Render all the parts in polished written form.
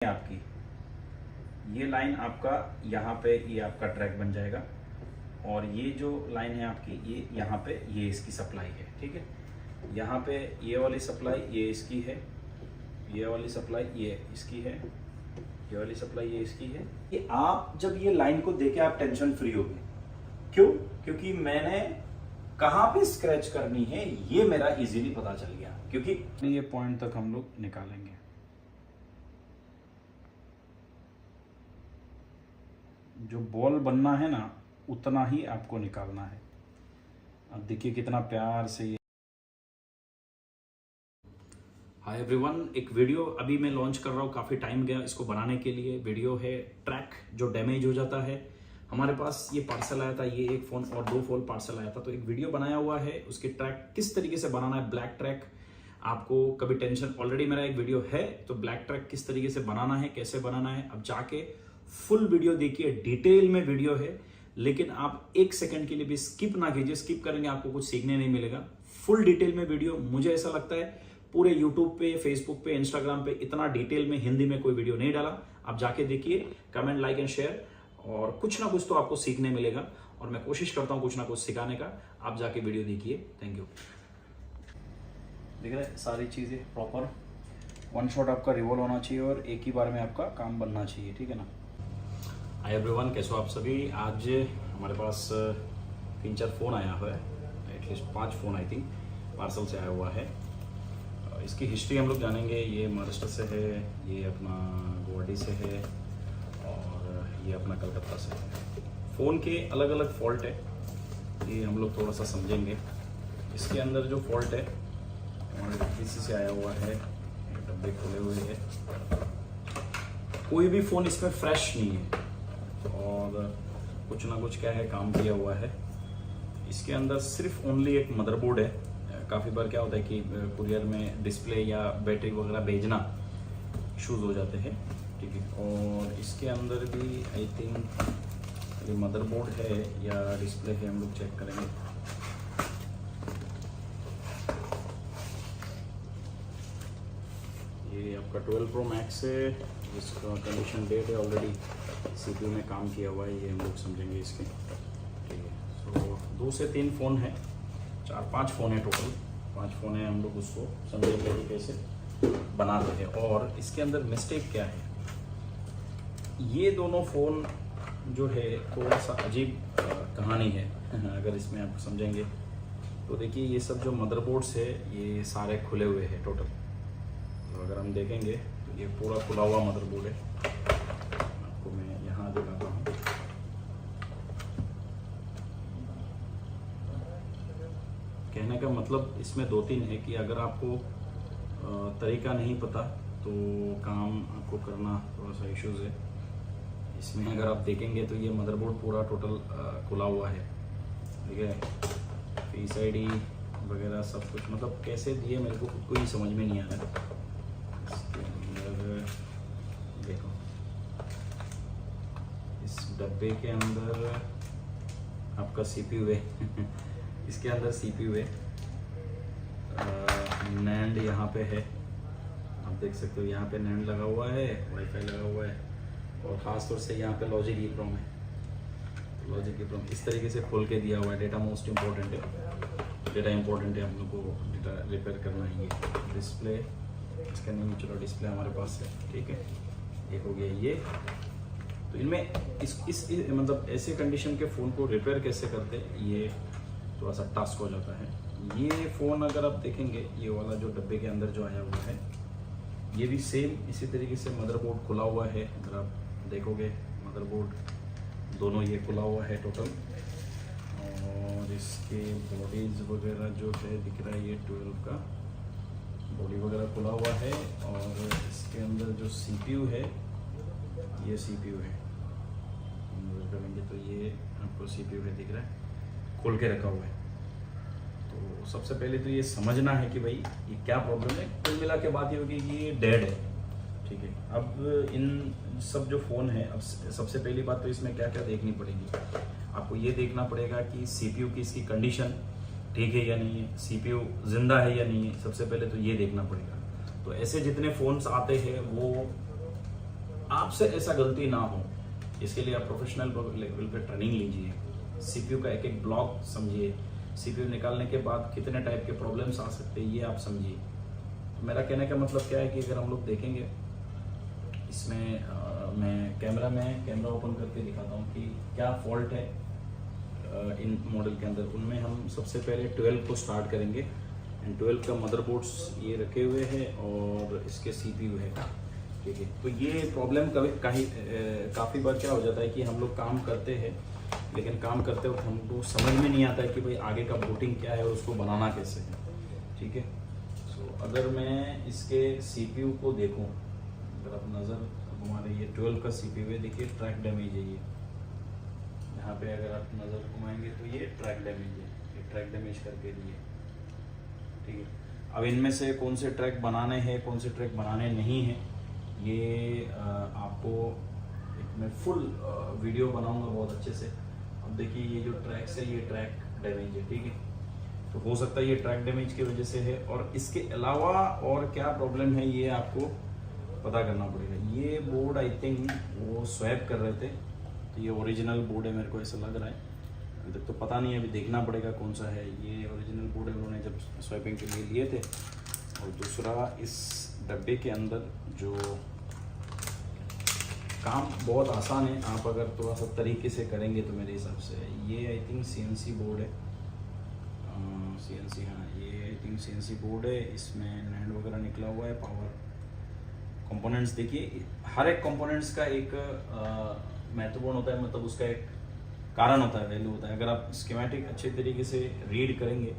आपकी ये लाइन आपका यहाँ पे ये आपका ट्रैक बन जाएगा और ये जो लाइन है आपकी ये यहाँ पे ये इसकी सप्लाई है। ठीक है, यहाँ पे ये वाली सप्लाई ये इसकी है, ये वाली सप्लाई ये इसकी है, ये वाली सप्लाई ये इसकी है। ये आप जब ये लाइन को देके आप टेंशन फ्री हो गए। क्यों? क्योंकि मैंने कहाँ पे स्क्रैच करनी है ये मेरा इजीली पता चल गया, क्योंकि ये पॉइंट तक हम लोग निकालेंगे। जो बॉल बनना है ना उतना ही आपको निकालना है। अब देखिए कितना प्यार से ये। हाय एवरीवन, एक वीडियो अभी मैं लॉन्च कर रहा हूँ, काफ़ी टाइम गया इसको बनाने के लिए। वीडियो है ट्रैक जो डैमेज हो जाता है। हमारे पास ये पार्सल आया था, ये एक फ़ोन और 2 फ़ोन पार्सल आया था, तो एक वीडियो बनाया हुआ है उसके ट्रैक किस तरीके से बनाना है। ब्लैक ट्रैक आपको कभी टेंशन, ऑलरेडी मेरा एक वीडियो है, तो ब्लैक ट्रैक किस तरीके से बनाना है, कैसे बनाना है, अब जाके फुल वीडियो देखिए। डिटेल में वीडियो है, लेकिन आप 1 सेकंड के लिए भी स्किप ना कीजिए। स्किप करेंगे आपको कुछ सीखने नहीं मिलेगा। फुल डिटेल में वीडियो, मुझे ऐसा लगता है पूरे यूट्यूब पे, फेसबुक पे, इंस्टाग्राम पे इतना डिटेल में हिंदी में कोई वीडियो नहीं डाला। आप जाके देखिए, कमेंट, लाइक एंड शेयर, और कुछ ना कुछ तो आपको सीखने मिलेगा और मैं कोशिश करता हूँ कुछ ना कुछ सिखाने का। आप जाके वीडियो देखिए। Thank you. देख रहे हैं सारी चीज़ें प्रॉपर, वन शॉट आपका रिवॉल्व होना चाहिए और एक ही बार में आपका काम बनना चाहिए। ठीक है ना। हाय एवरीवन, कैसे हो आप सभी। आज हमारे पास 3-4 फ़ोन आया हुआ है, at least 5 phone I think parcel से आया हुआ है। इसकी हिस्ट्री हम लोग जानेंगे। ये महाराष्ट्र से है, ये अपना गुवाहाटी से है और ये अपना कलकत्ता से है। फ़ोन के अलग अलग फॉल्ट है, ये हम लोग थोड़ा सा समझेंगे। इसके अंदर जो फॉल्ट है हमारे पीसी से आया हुआ है, डब्बे खुले हुए हैं। कोई भी फ़ोन इसमें फ्रेश नहीं है और कुछ ना कुछ क्या है काम किया हुआ है। इसके अंदर सिर्फ ओनली एक मदरबोर्ड है। काफ़ी बार क्या होता है कि कुरियर में डिस्प्ले या बैटरी वगैरह भेजना इशूज़ हो जाते हैं। ठीक है, और इसके अंदर भी आई थिंक ये मदरबोर्ड है या डिस्प्ले है, हम लोग चेक करेंगे। ये आपका 12 Pro Max है, इसका कंडीशन डेट है, ऑलरेडी CPU में काम किया हुआ है, ये हम लोग समझेंगे इसके। ठीक है, सो 2 से 3 फ़ोन है, 4-5 फ़ोन है, टोटल 5 फ़ोन है। हम लोग उसको समझेंगे कि कैसे बनाते हैं और इसके अंदर मिस्टेक क्या है। ये दोनों फ़ोन जो है थोड़ा सा अजीब कहानी है। अगर इसमें आप समझेंगे तो देखिए, ये सब जो मदरबोर्ड्स है ये सारे खुले हुए हैं टोटल। तो अगर हम देखेंगे तो ये पूरा खुला हुआ मदरबोर्ड है। आपको मैं यहाँ दिखाता हूँ। कहने का मतलब इसमें 2-3 है कि अगर आपको तरीका नहीं पता तो काम आपको करना थोड़ा सा इश्यूज़ है। इसमें अगर आप देखेंगे तो ये मदरबोर्ड पूरा टोटल खुला हुआ है। ठीक है, फेस ID वगैरह सब कुछ, मतलब कैसे दिए मेरे को खुद को ही समझ में नहीं आ रहा है। इसके अंदर देखो, इस डब्बे के अंदर आपका CPU है। इसके अंदर CPU है, नैंड यहाँ पे है, आप देख सकते हो। यहाँ पे नैंड लगा हुआ है, वाईफाई लगा हुआ है और ख़ास तौर से यहाँ पे लॉजिक EEPROM है। लॉजिक EEPROM इस तरीके से खोल के दिया हुआ है। डेटा मोस्ट इम्पोर्टेंट है, डेटा इंपॉर्टेंट है, हम लोग को डेटा रिपेयर करना है। ये डिस्प्ले इसका नहीं, चलो डिस्प्ले हमारे पास है। ठीक है, एक हो गया ये। तो इनमें इस मतलब ऐसे कंडीशन के फ़ोन को रिपेयर कैसे करते हैं, ये थोड़ा सा टास्क हो जाता है। ये फ़ोन अगर आप देखेंगे, ये वाला जो डब्बे के अंदर जो आया हुआ है, ये भी सेम इसी तरीके से मदरबोर्ड खुला हुआ है। अगर आप देखोगे मदरबोर्ड दोनों ये खुला हुआ है टोटल, और इसके बॉडीज़ वगैरह जो है दिख रहा है, ये 12 का बॉडी वगैरह खुला हुआ है। और इसके अंदर जो CPU है, ये CPU है, करेंगे तो ये आपको CPU है दिख रहा है, खोल के रखा हुआ है। तो सबसे पहले तो ये समझना है कि भाई ये क्या प्रॉब्लम है। कुल मिला के बात ये होगी कि ये डेड है। ठीक है, अब इन सब जो फ़ोन है, अब सबसे पहली बात तो इसमें क्या क्या देखनी पड़ेगी। आपको ये देखना पड़ेगा कि CPU की इसकी कंडीशन ठीक है या नहीं है, CPU जिंदा है या नहीं है। सबसे पहले तो ये देखना पड़ेगा। तो ऐसे जितने फ़ोन्स आते हैं वो आपसे ऐसा गलती ना हो, इसके लिए आप प्रोफेशनल लेवल पे ट्रेनिंग लीजिए। सीपीयू का एक एक ब्लॉक समझिए, सीपीयू निकालने के बाद कितने टाइप के प्रॉब्लम्स आ सकते हैं ये आप समझिए। तो मेरा कहने का मतलब क्या है कि अगर हम लोग देखेंगे इसमें मैं कैमरा ओपन करके दिखाता हूँ कि क्या फॉल्ट है इन मॉडल के अंदर। उनमें हम सबसे पहले 12 को स्टार्ट करेंगे। एंड 12 का मदरबोर्ड्स ये रखे हुए हैं और इसके सीपीयू है, ठीक है। तो ये प्रॉब्लम काफ़ी बार क्या हो जाता है कि हम लोग काम करते हैं, लेकिन काम करते वक्त हमको समझ में नहीं आता है कि भाई आगे का बूटिंग क्या है और उसको बनाना कैसे है, ठीक है। सो अगर मैं इसके सीपीयू को देखूं, अगर आप नज़र घुमा रही है 12 का सीपीयू है, देखिए ट्रैक डैमेज है ये। यहाँ पे अगर आप नज़र घुमाएंगे तो ये ट्रैक डैमेज है, ये ट्रैक डैमेज करके दिए, ठीक है। अब इनमें से कौन से ट्रैक बनाने हैं, कौन से ट्रैक बनाने नहीं हैं, ये आपको मैं फुल वीडियो बनाऊंगा बहुत अच्छे से। अब देखिए ये जो ट्रैक्स है ये ट्रैक डैमेज है, ठीक है। तो हो सकता है ये ट्रैक डैमेज की वजह से है, और इसके अलावा और क्या प्रॉब्लम है ये आपको पता करना पड़ेगा। ये बोर्ड आई थिंक वो स्वैप कर रहे थे, तो ये ओरिजिनल बोर्ड है, मेरे को ऐसा लग रहा है। अभी तक तो पता नहीं है, अभी देखना पड़ेगा कौन सा है। ये ओरिजिनल बोर्ड है, उन्होंने जब स्वैपिंग के लिए लिए थे। और दूसरा, इस डब्बे के अंदर जो काम बहुत आसान है, आप अगर थोड़ा सा तरीके से करेंगे तो मेरे हिसाब से ये आई थिंक CNC बोर्ड है, CNC, हाँ ये आई थिंक CNC बोर्ड है। इसमें नैंड वगैरह निकला हुआ है। पावर कंपोनेंट्स देखिए, हर एक कंपोनेंट्स का एक महत्वपूर्ण होता है, मतलब उसका एक कारण होता है, वैल्यू होता है। अगर आप स्कीमेटिक अच्छे तरीके से रीड करेंगे,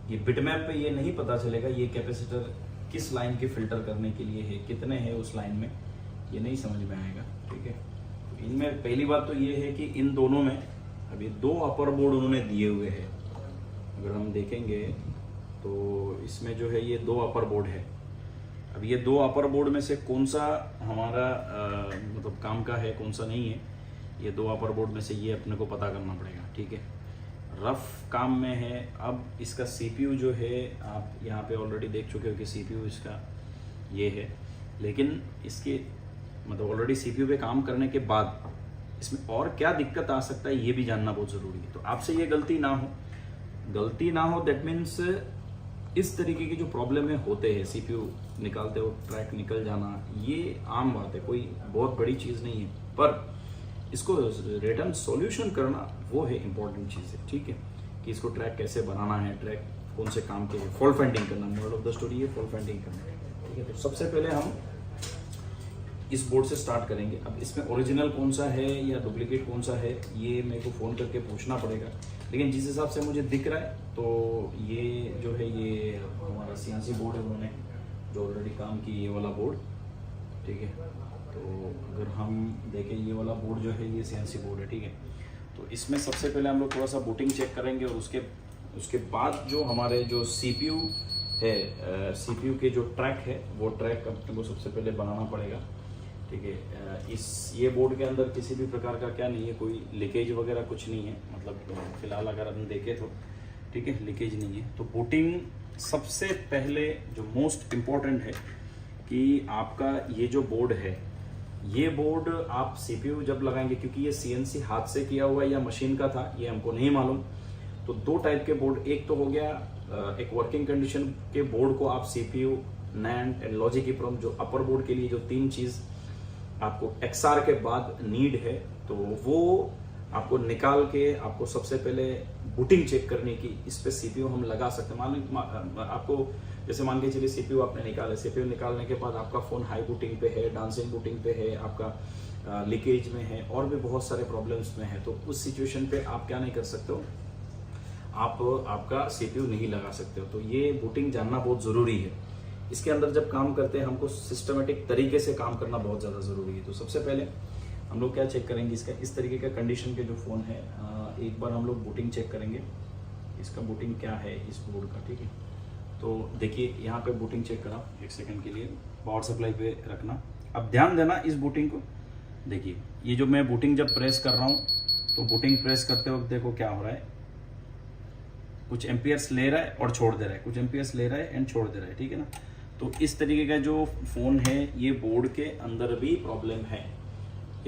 ये बिटमैप पे ये नहीं पता चलेगा ये कैपेसिटर किस लाइन के फिल्टर करने के लिए है, कितने हैं उस लाइन में, ये नहीं समझ में आएगा, ठीक है। तो इनमें पहली बात तो ये है कि इन दोनों में अभी 2 अपर बोर्ड उन्होंने दिए हुए हैं। अगर हम देखेंगे तो इसमें जो है ये 2 अपर बोर्ड है। अब ये 2 अपर बोर्ड में से कौन सा हमारा मतलब काम का है, कौन सा नहीं है, ये 2 अपर बोर्ड में से ये अपने को पता करना पड़ेगा, ठीक है। रफ काम में है। अब इसका सीपीयू जो है, आप यहाँ पे ऑलरेडी देख चुके हो कि सीपीयू इसका ये है, लेकिन इसके मतलब ऑलरेडी सीपीयू पे काम करने के बाद इसमें और क्या दिक्कत आ सकता है ये भी जानना बहुत ज़रूरी है। तो आपसे ये गलती ना हो, दैट मीन्स इस तरीके की जो प्रॉब्लम है होते हैं, सीपीयू निकालते हो ट्रैक निकल जाना, ये आम बात है, कोई बहुत बड़ी चीज़ नहीं है। पर इसको रिटर्न सॉल्यूशन करना वो है इम्पोर्टेंट चीज़ है, ठीक है। कि इसको ट्रैक कैसे बनाना है, ट्रैक कौन से काम के, फॉल्ट फाइंडिंग करना, मोरल ऑफ द स्टोरी है फॉल्ट फाइंडिंग करना है, ठीक है। तो सबसे पहले हम इस बोर्ड से स्टार्ट करेंगे। अब इसमें ओरिजिनल कौन सा है या डुप्लीकेट कौन सा है ये मेरे को फ़ोन करके पूछना पड़ेगा, लेकिन जिस हिसाब से मुझे दिख रहा है तो ये जो है ये हमारा CNC बोर्ड है, उन्होंने जो ऑलरेडी काम की ये वाला बोर्ड, ठीक है। तो अगर हम देखें ये वाला बोर्ड जो है ये CNC बोर्ड है, ठीक है। तो इसमें सबसे पहले हम लोग थोड़ा सा बूटिंग चेक करेंगे, और उसके बाद जो हमारे जो CPU है, CPU के जो ट्रैक है वो ट्रैक अपने को सबसे पहले बनाना पड़ेगा, ठीक है। ये बोर्ड के अंदर किसी भी प्रकार का क्या नहीं है, कोई लीकेज वगैरह कुछ नहीं है, मतलब फिलहाल अगर हम देखें तो ठीक है, लीकेज नहीं है। तो बूटिंग सबसे पहले जो मोस्ट इम्पोर्टेंट है कि आपका ये जो बोर्ड है, ये बोर्ड आप CPU जब लगाएंगे, क्योंकि ये CNC हाथ से किया हुआ है या मशीन का था ये हमको नहीं मालूम, तो 2 टाइप के बोर्ड, एक तो हो गया एक वर्किंग कंडीशन के बोर्ड को आप CPU, NAND and logic EEPROM, जो अपर बोर्ड के लिए जो 3 चीज़ आपको XR के बाद नीड है, तो वो आपको निकाल के आपको सबसे पहले बूटिंग चेक करने की, इस पे CPU हम लगा सकते हैं। आपको जैसे मान के चलिए CPU आपने निकाला, CPU निकालने के बाद आपका फ़ोन हाई बूटिंग पे है, डांसिंग बूटिंग पे है, आपका लीकेज में है, और भी बहुत सारे प्रॉब्लम्स में है। तो उस सिचुएशन पे आप क्या नहीं कर सकते हो, आप आपका CPU नहीं लगा सकते हो। तो ये बूटिंग जानना बहुत ज़रूरी है। इसके अंदर जब काम करते हैं हमको सिस्टमेटिक तरीके से काम करना बहुत ज़्यादा ज़रूरी है। तो सबसे पहले हम लोग क्या चेक करेंगे, इसका इस तरीके का कंडीशन के जो फ़ोन है, एक बार हम लोग बूटिंग चेक करेंगे, इसका बूटिंग क्या है इस बोर्ड का, ठीक है। तो देखिए यहाँ पे बूटिंग चेक करा, 1 सेकंड के लिए पावर सप्लाई पे रखना। अब ध्यान देना इस बूटिंग को, देखिए ये जो मैं बूटिंग जब प्रेस कर रहा हूँ, तो बूटिंग प्रेस करते वक्त देखो क्या हो रहा है, कुछ एम्पियर्स ले रहा है और छोड़ दे रहा है, कुछ एम्पियर्स ले रहा है एंड छोड़ दे रहा है, ठीक है ना। तो इस तरीके का जो फ़ोन है ये बोर्ड के अंदर भी प्रॉब्लम है।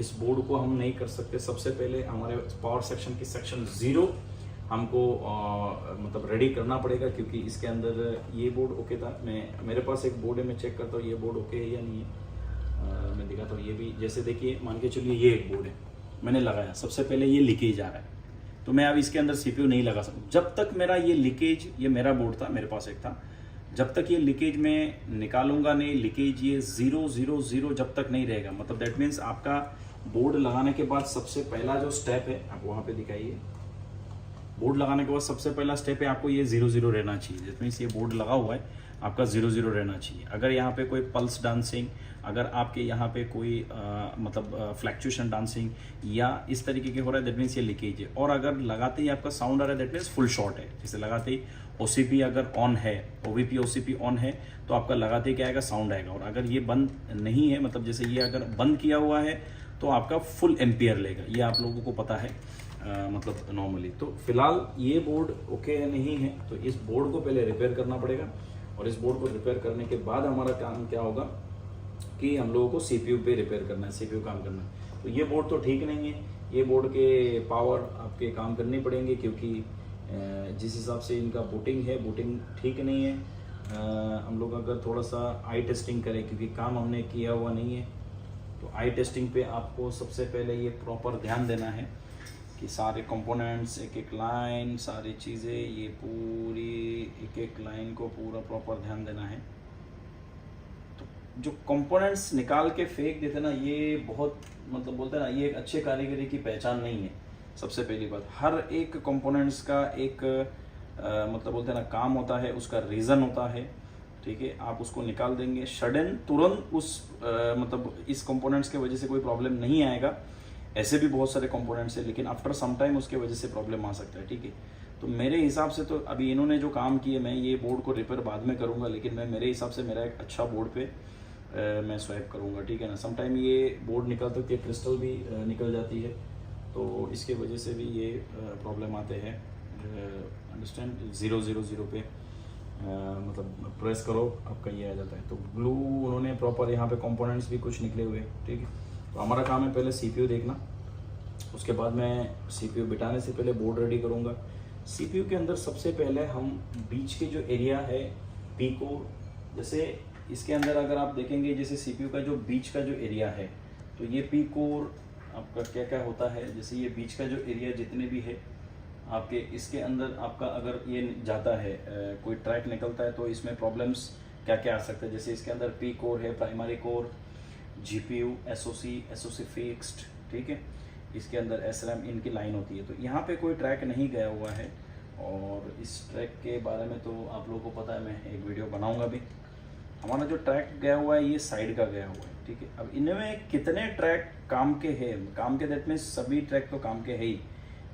इस बोर्ड को हम नहीं कर सकते। सबसे पहले हमारे पावर सेक्शन की सेक्शन 0 हमको मतलब रेडी करना पड़ेगा, क्योंकि इसके अंदर ये बोर्ड ओके था। मेरे पास एक बोर्ड है, मैं चेक करता हूँ ये बोर्ड ओके है या नहीं है। मैं दिखाता हूँ ये भी, जैसे देखिए मान के चलिए ये एक बोर्ड है, मैंने लगाया, सबसे पहले ये लीकेज आ रहा है, तो मैं अब इसके अंदर CPU नहीं लगा सकता जब तक मेरा ये लीकेज, ये मेरा बोर्ड था, मेरे पास एक था, जब तक ये लीकेज में निकालूंगा नहीं, लीकेज ये 000 जब तक नहीं रहेगा, मतलब दैट मीन्स आपका बोर्ड लगाने के बाद सबसे पहला जो स्टेप है, आप वहाँ पे दिखाइए, बोर्ड लगाने के बाद सबसे पहला स्टेप है आपको ये 0 रहना चाहिए। दैट मीन्स ये बोर्ड लगा हुआ है, आपका 0 रहना चाहिए। अगर यहाँ पे कोई पल्स डांसिंग, अगर आपके यहाँ पे कोई मतलब फ्लैक्चुएशन डांसिंग या इस तरीके के हो रहा है, दैट मीन्स ये लीकेज है। और अगर लगाते ही आपका साउंड आ रहा है, दैट मीन्स फुल शॉट है। जैसे लगाते ही OCP अगर ऑन है, OVP OCP ऑन है, तो आपका लगाते ही क्या आएगा, साउंड आएगा। और अगर ये बंद नहीं है, मतलब जैसे ये अगर बंद किया हुआ है, तो आपका फुल एम्पियर लेगा। ये आप लोगों को पता है मतलब नॉर्मली। तो फिलहाल ये बोर्ड ओके नहीं है, तो इस बोर्ड को पहले रिपेयर करना पड़ेगा। और इस बोर्ड को रिपेयर करने के बाद हमारा काम क्या होगा कि हम लोगों को CPU पे रिपेयर करना है, CPU काम करना है। तो ये बोर्ड तो ठीक नहीं है, ये बोर्ड के पावर आपके काम करनी पड़ेंगे, क्योंकि जिस हिसाब से इनका बूटिंग है, बूटिंग ठीक नहीं है। हम लोग अगर थोड़ा सा आई टेस्टिंग करें, क्योंकि काम हमने किया हुआ नहीं है, तो आई टेस्टिंग पे आपको सबसे पहले ये प्रॉपर ध्यान देना है कि सारे कंपोनेंट्स, एक एक लाइन, सारी चीज़ें, ये पूरी एक एक लाइन को पूरा प्रॉपर ध्यान देना है। तो जो कंपोनेंट्स निकाल के फेंक देते ना, ये बहुत मतलब बोलते हैं ना, ये एक अच्छे कारीगरी की पहचान नहीं है। सबसे पहली बात, हर एक कंपोनेंट्स का एक मतलब बोलते हैं ना काम होता है, उसका रीज़न होता है, ठीक है। आप उसको निकाल देंगे सडन, तुरंत उस मतलब इस कंपोनेंट्स के वजह से कोई प्रॉब्लम नहीं आएगा। ऐसे भी बहुत सारे कंपोनेंट्स हैं, लेकिन आफ्टर सम टाइम उसके वजह से प्रॉब्लम आ सकता है, ठीक है। तो मेरे हिसाब से तो अभी इन्होंने जो काम किए, मैं ये बोर्ड को रिपेयर बाद में करूँगा, लेकिन मैं मेरे हिसाब से मेरा एक अच्छा बोर्ड पे मैं स्वैप करूँगा, ठीक है ना। सम टाइम ये बोर्ड निकलते थे, क्रिस्टल भी निकल जाती है, तो इसके वजह से भी ये प्रॉब्लम आते हैं। अंडरस्टैंड, 0 पे मतलब प्रेस करो, आपका ये आ जाता है। तो ग्लू उन्होंने प्रॉपर, यहाँ पे कंपोनेंट्स भी कुछ निकले हुए, ठीक है। तो हमारा काम है पहले CPU देखना, उसके बाद मैं CPU बिठाने से पहले बोर्ड रेडी करूँगा। CPU के अंदर सबसे पहले हम बीच के जो एरिया है, P कोर, जैसे इसके अंदर अगर आप देखेंगे, जैसे CPU का जो बीच का जो एरिया है, तो ये P कोर आपका क्या क्या होता है, जैसे ये बीच का जो एरिया जितने भी है आपके, इसके अंदर आपका अगर ये जाता है, कोई ट्रैक निकलता है, तो इसमें प्रॉब्लम्स क्या क्या आ सकता है। जैसे इसके अंदर P कोर है, primary core, GPU, SOC fixed, ठीक है। इसके अंदर SRAM, इनकी लाइन होती है। तो यहाँ पे कोई ट्रैक नहीं गया हुआ है, और इस ट्रैक के बारे में तो आप लोगों को पता है, मैं एक वीडियो बनाऊंगा भी। हमारा जो ट्रैक गया हुआ है, ये साइड का गया हुआ है, ठीक है। अब इनमें कितने ट्रैक काम के हैं, काम के दैट में सभी ट्रैक तो काम के है ही,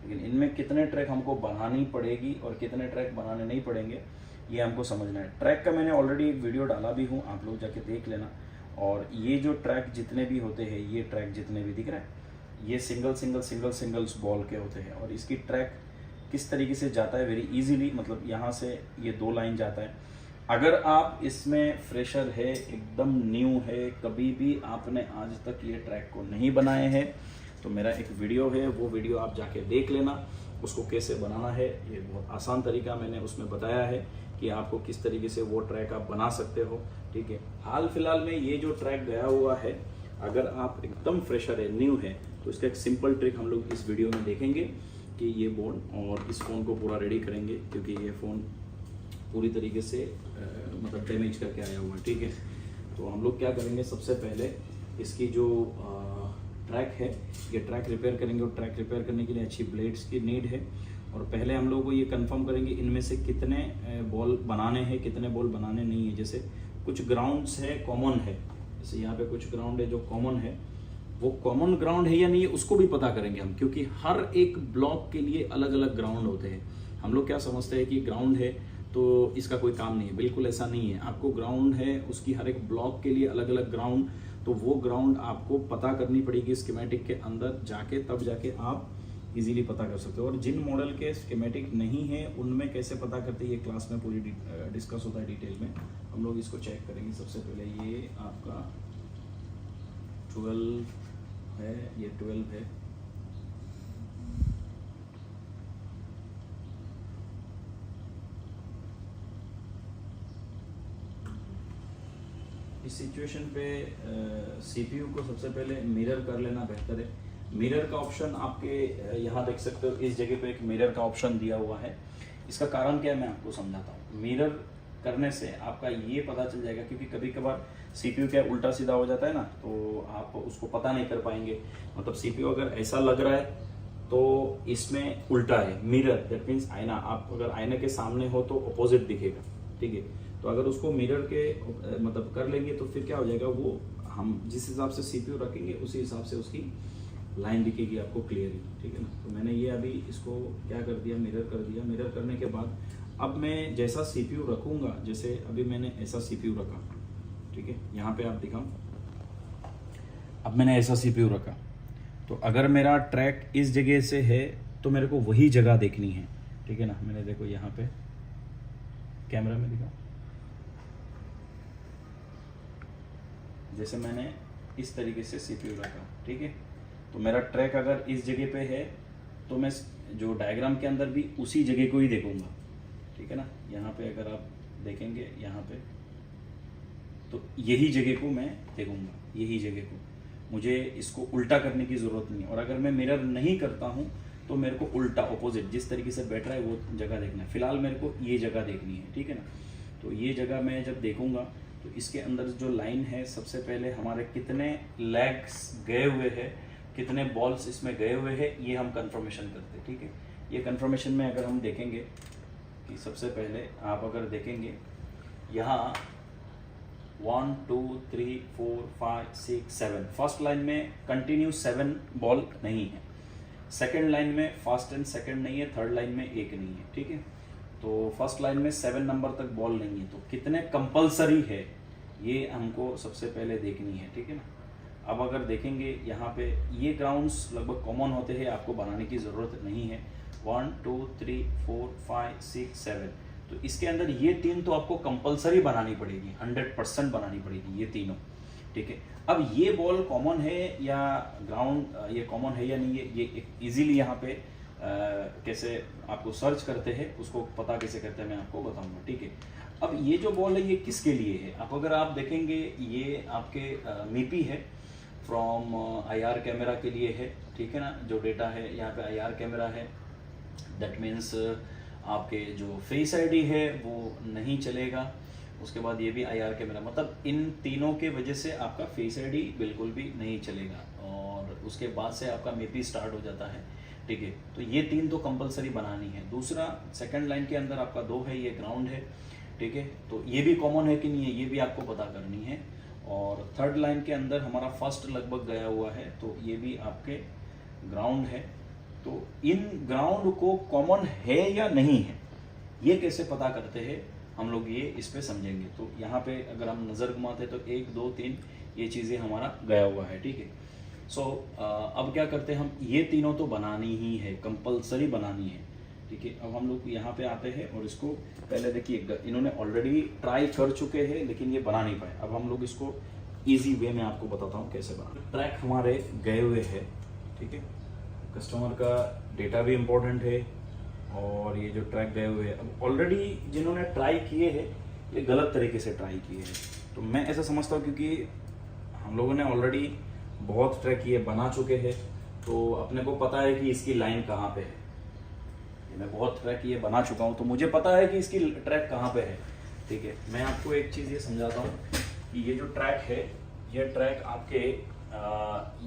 लेकिन इनमें कितने ट्रैक हमको बनानी पड़ेगी और कितने ट्रैक बनाने नहीं पड़ेंगे, ये हमको समझना है। ट्रैक का मैंने ऑलरेडी एक वीडियो डाला भी हूँ, आप लोग जाके देख लेना। और ये जो ट्रैक जितने भी होते हैं, ये ट्रैक जितने भी दिख रहे हैं, ये सिंगल्स बॉल के होते हैं। और इसकी ट्रैक किस तरीके से जाता है, वेरी इजीली, मतलब यहाँ से ये 2 लाइन जाता है। अगर आप इसमें फ्रेशर है, एकदम न्यू है, कभी भी आपने आज तक ये ट्रैक को नहीं बनाए हैं, तो मेरा एक वीडियो है, वो वीडियो आप जाके देख लेना, उसको कैसे बनाना है। ये बहुत आसान तरीका मैंने उसमें बताया है कि आपको किस तरीके से वो ट्रैक आप बना सकते हो, ठीक है। हाल फिलहाल में ये जो ट्रैक गया हुआ है, अगर आप एकदम फ्रेशर है, न्यू है, तो इसका एक सिंपल ट्रिक हम लोग इस वीडियो में देखेंगे कि ये बोर्ड और इस फ़ोन को पूरा रेडी करेंगे, क्योंकि ये फ़ोन पूरी तरीके से मतलब डैमेज करके आया हुआ है, ठीक है। तो हम लोग क्या करेंगे, सबसे पहले इसकी जो ट्रैक है, ये ट्रैक रिपेयर करेंगे। और ट्रैक रिपेयर करने के लिए अच्छी ब्लेड्स की नीड है। और पहले हम लोग को ये कंफर्म करेंगे इनमें से कितने बॉल बनाने हैं, कितने बॉल बनाने नहीं है। जैसे कुछ ग्राउंड्स है, कॉमन है, जैसे यहाँ पे कुछ ग्राउंड है जो कॉमन है, वो कॉमन ग्राउंड है या नहीं, उसको भी पता करेंगे हम, क्योंकि हर एक ब्लॉक के लिए अलग अलग ग्राउंड होते हैं। हम लोग क्या समझते हैं कि ग्राउंड है तो इसका कोई काम नहीं है, बिल्कुल ऐसा नहीं है। आपको ग्राउंड है, उसकी हर एक ब्लॉक के लिए अलग अलग ग्राउंड, तो वो ग्राउंड आपको पता करनी पड़ेगी स्कीमेटिक के अंदर जाके, तब जाके आप इजीली पता कर सकते हो। और जिन मॉडल के स्कीमेटिक नहीं है उनमें कैसे पता करते हैं, ये क्लास में पूरी डिस्कस होता है डिटेल में। हम लोग इसको चेक करेंगे। सबसे पहले ये आपका 12 है, ये 12 है। इस सिचुएशन पे सीपीयू को सबसे पहले मिरर कर लेना बेहतर है। मिरर का ऑप्शन आपके यहाँ देख सकते हो, इस जगह पे एक मिरर का ऑप्शन दिया हुआ है। इसका कारण क्या है मैं आपको समझाता हूँ। मिरर करने से आपका ये पता चल जाएगा, क्योंकि कभी कभार सीपीयू क्या उल्टा सीधा हो जाता है ना, तो आप उसको पता नहीं कर पाएंगे। मतलब सीपीयू अगर ऐसा लग रहा है तो इसमें उल्टा है। मिरर दैट मीन्स आईना, आप अगर आईने के सामने हो तो अपोजिट दिखेगा, ठीक है। तो अगर उसको मिरर के मतलब कर लेंगे तो फिर क्या हो जाएगा, वो हम जिस हिसाब से सीपीयू रखेंगे उसी हिसाब से उसकी लाइन दिखेगी आपको क्लियरली, ठीक है ना। तो मैंने ये अभी इसको क्या कर दिया, मिरर कर दिया। मिरर करने के बाद अब मैं जैसा सीपीयू रखूंगा, जैसे अभी मैंने ऐसा सीपीयू रखा, ठीक है, यहाँ पे आप दिखाऊं, अब मैंने ऐसा सीपीयू रखा, तो अगर मेरा ट्रैक इस जगह से है तो मेरे को वही जगह देखनी है, ठीक है ना। मैंने देखो यहाँ पे कैमरा में दिखाऊं, जैसे मैंने इस तरीके से सीपीयू रखा, ठीक है। तो मेरा ट्रैक अगर इस जगह पे है तो मैं जो डायग्राम के अंदर भी उसी जगह को ही देखूंगा, ठीक है ना। यहाँ पे अगर आप देखेंगे यहाँ पे, तो यही जगह को मैं देखूंगा, यही जगह को। मुझे इसको उल्टा करने की जरूरत नहीं है। और अगर मैं मिरर नहीं करता हूँ तो मेरे को उल्टा अपोजिट जिस तरीके से बैठ रहा है वो जगह देखना है। फिलहाल मेरे को ये जगह देखनी है, ठीक है ना। तो ये जगह मैं जब देखूंगा तो इसके अंदर जो लाइन है, सबसे पहले हमारे कितने लेग्स गए हुए हैं, कितने बॉल्स इसमें गए हुए हैं, ये हम कंफर्मेशन करते हैं, ठीक है। ये कंफर्मेशन में अगर हम देखेंगे कि सबसे पहले आप अगर देखेंगे यहाँ 1 2 3 4 5 6 7 फर्स्ट लाइन में कंटिन्यू 7 बॉल नहीं है, सेकेंड लाइन में फर्स्ट एंड सेकेंड नहीं है, थर्ड लाइन में एक नहीं है, ठीक है। तो फर्स्ट लाइन में 7 नंबर तक बॉल नहीं है, तो कितने कंपलसरी है ये हमको सबसे पहले देखनी है, ठीक है ना। अब अगर देखेंगे यहाँ पे ये ग्राउंड्स लगभग कॉमन होते हैं, आपको बनाने की ज़रूरत नहीं है। 1 2 3 4 5 6 7, तो इसके अंदर ये 3 तो आपको कंपलसरी बनानी पड़ेगी, 100% बनानी पड़ेगी ये तीनों, ठीक है। अब ये बॉल कॉमन है या ग्राउंड ये कॉमन है या नहीं है, ये इजीली यहाँ पे कैसे आपको सर्च करते हैं, उसको पता कैसे करते हैं मैं आपको बताऊंगा, ठीक है। अब ये जो बॉल है ये किसके लिए है, अब अगर आप देखेंगे ये आपके मीपी है फ्रॉम आईआर कैमरा के लिए है, ठीक है ना। जो डेटा है यहाँ पे आईआर कैमरा है, दैट मीन्स आपके जो फेस आईडी है वो नहीं चलेगा। उसके बाद ये भी आईआर कैमरा, मतलब इन तीनों के वजह से आपका फेस आईडी बिल्कुल भी नहीं चलेगा, और उसके बाद से आपका मीपी स्टार्ट हो जाता है, ठीक है। तो ये 3 तो कंपलसरी बनानी है। दूसरा सेकंड लाइन के अंदर आपका 2 है, ये ग्राउंड है, ठीक है। तो ये भी कॉमन है कि नहीं है ये भी आपको पता करनी है। और थर्ड लाइन के अंदर हमारा फर्स्ट लगभग गया हुआ है, तो ये भी आपके ग्राउंड है। तो इन ग्राउंड को कॉमन है या नहीं है ये कैसे पता करते हैं हम लोग, ये इस पे समझेंगे। तो यहाँ पे अगर हम नज़र घुमाते तो 1 2 3 ये चीज़ें हमारा गया हुआ है, ठीक है। सो अब क्या करते हैं हम, ये तीनों तो बनानी ही है, कंपलसरी बनानी है, ठीक है। अब हम लोग यहाँ पे आते हैं और इसको पहले देखिए इन्होंने ऑलरेडी ट्राई कर चुके हैं लेकिन ये बना नहीं पाए। अब हम लोग इसको इजी वे में आपको बताता हूँ कैसे बनाना। ट्रैक हमारे गए हुए हैं, ठीक है। कस्टमर का डेटा भी इम्पोर्टेंट है और ये जो ट्रैक गए हुए हैं, अब ऑलरेडी जिन्होंने ट्राई किए हैं ये गलत तरीके से ट्राई किए हैं। तो मैं ऐसा समझता हूँ क्योंकि हम लोगों ने ऑलरेडी बहुत ट्रैक ये बना चुके हैं, तो अपने को पता है कि इसकी लाइन कहाँ पे है। मैं बहुत ट्रैक ये बना चुका हूँ तो मुझे पता है कि इसकी ट्रैक कहाँ पे है, ठीक है। मैं आपको एक चीज़ ये समझाता हूँ कि ये जो ट्रैक है, ये ट्रैक आपके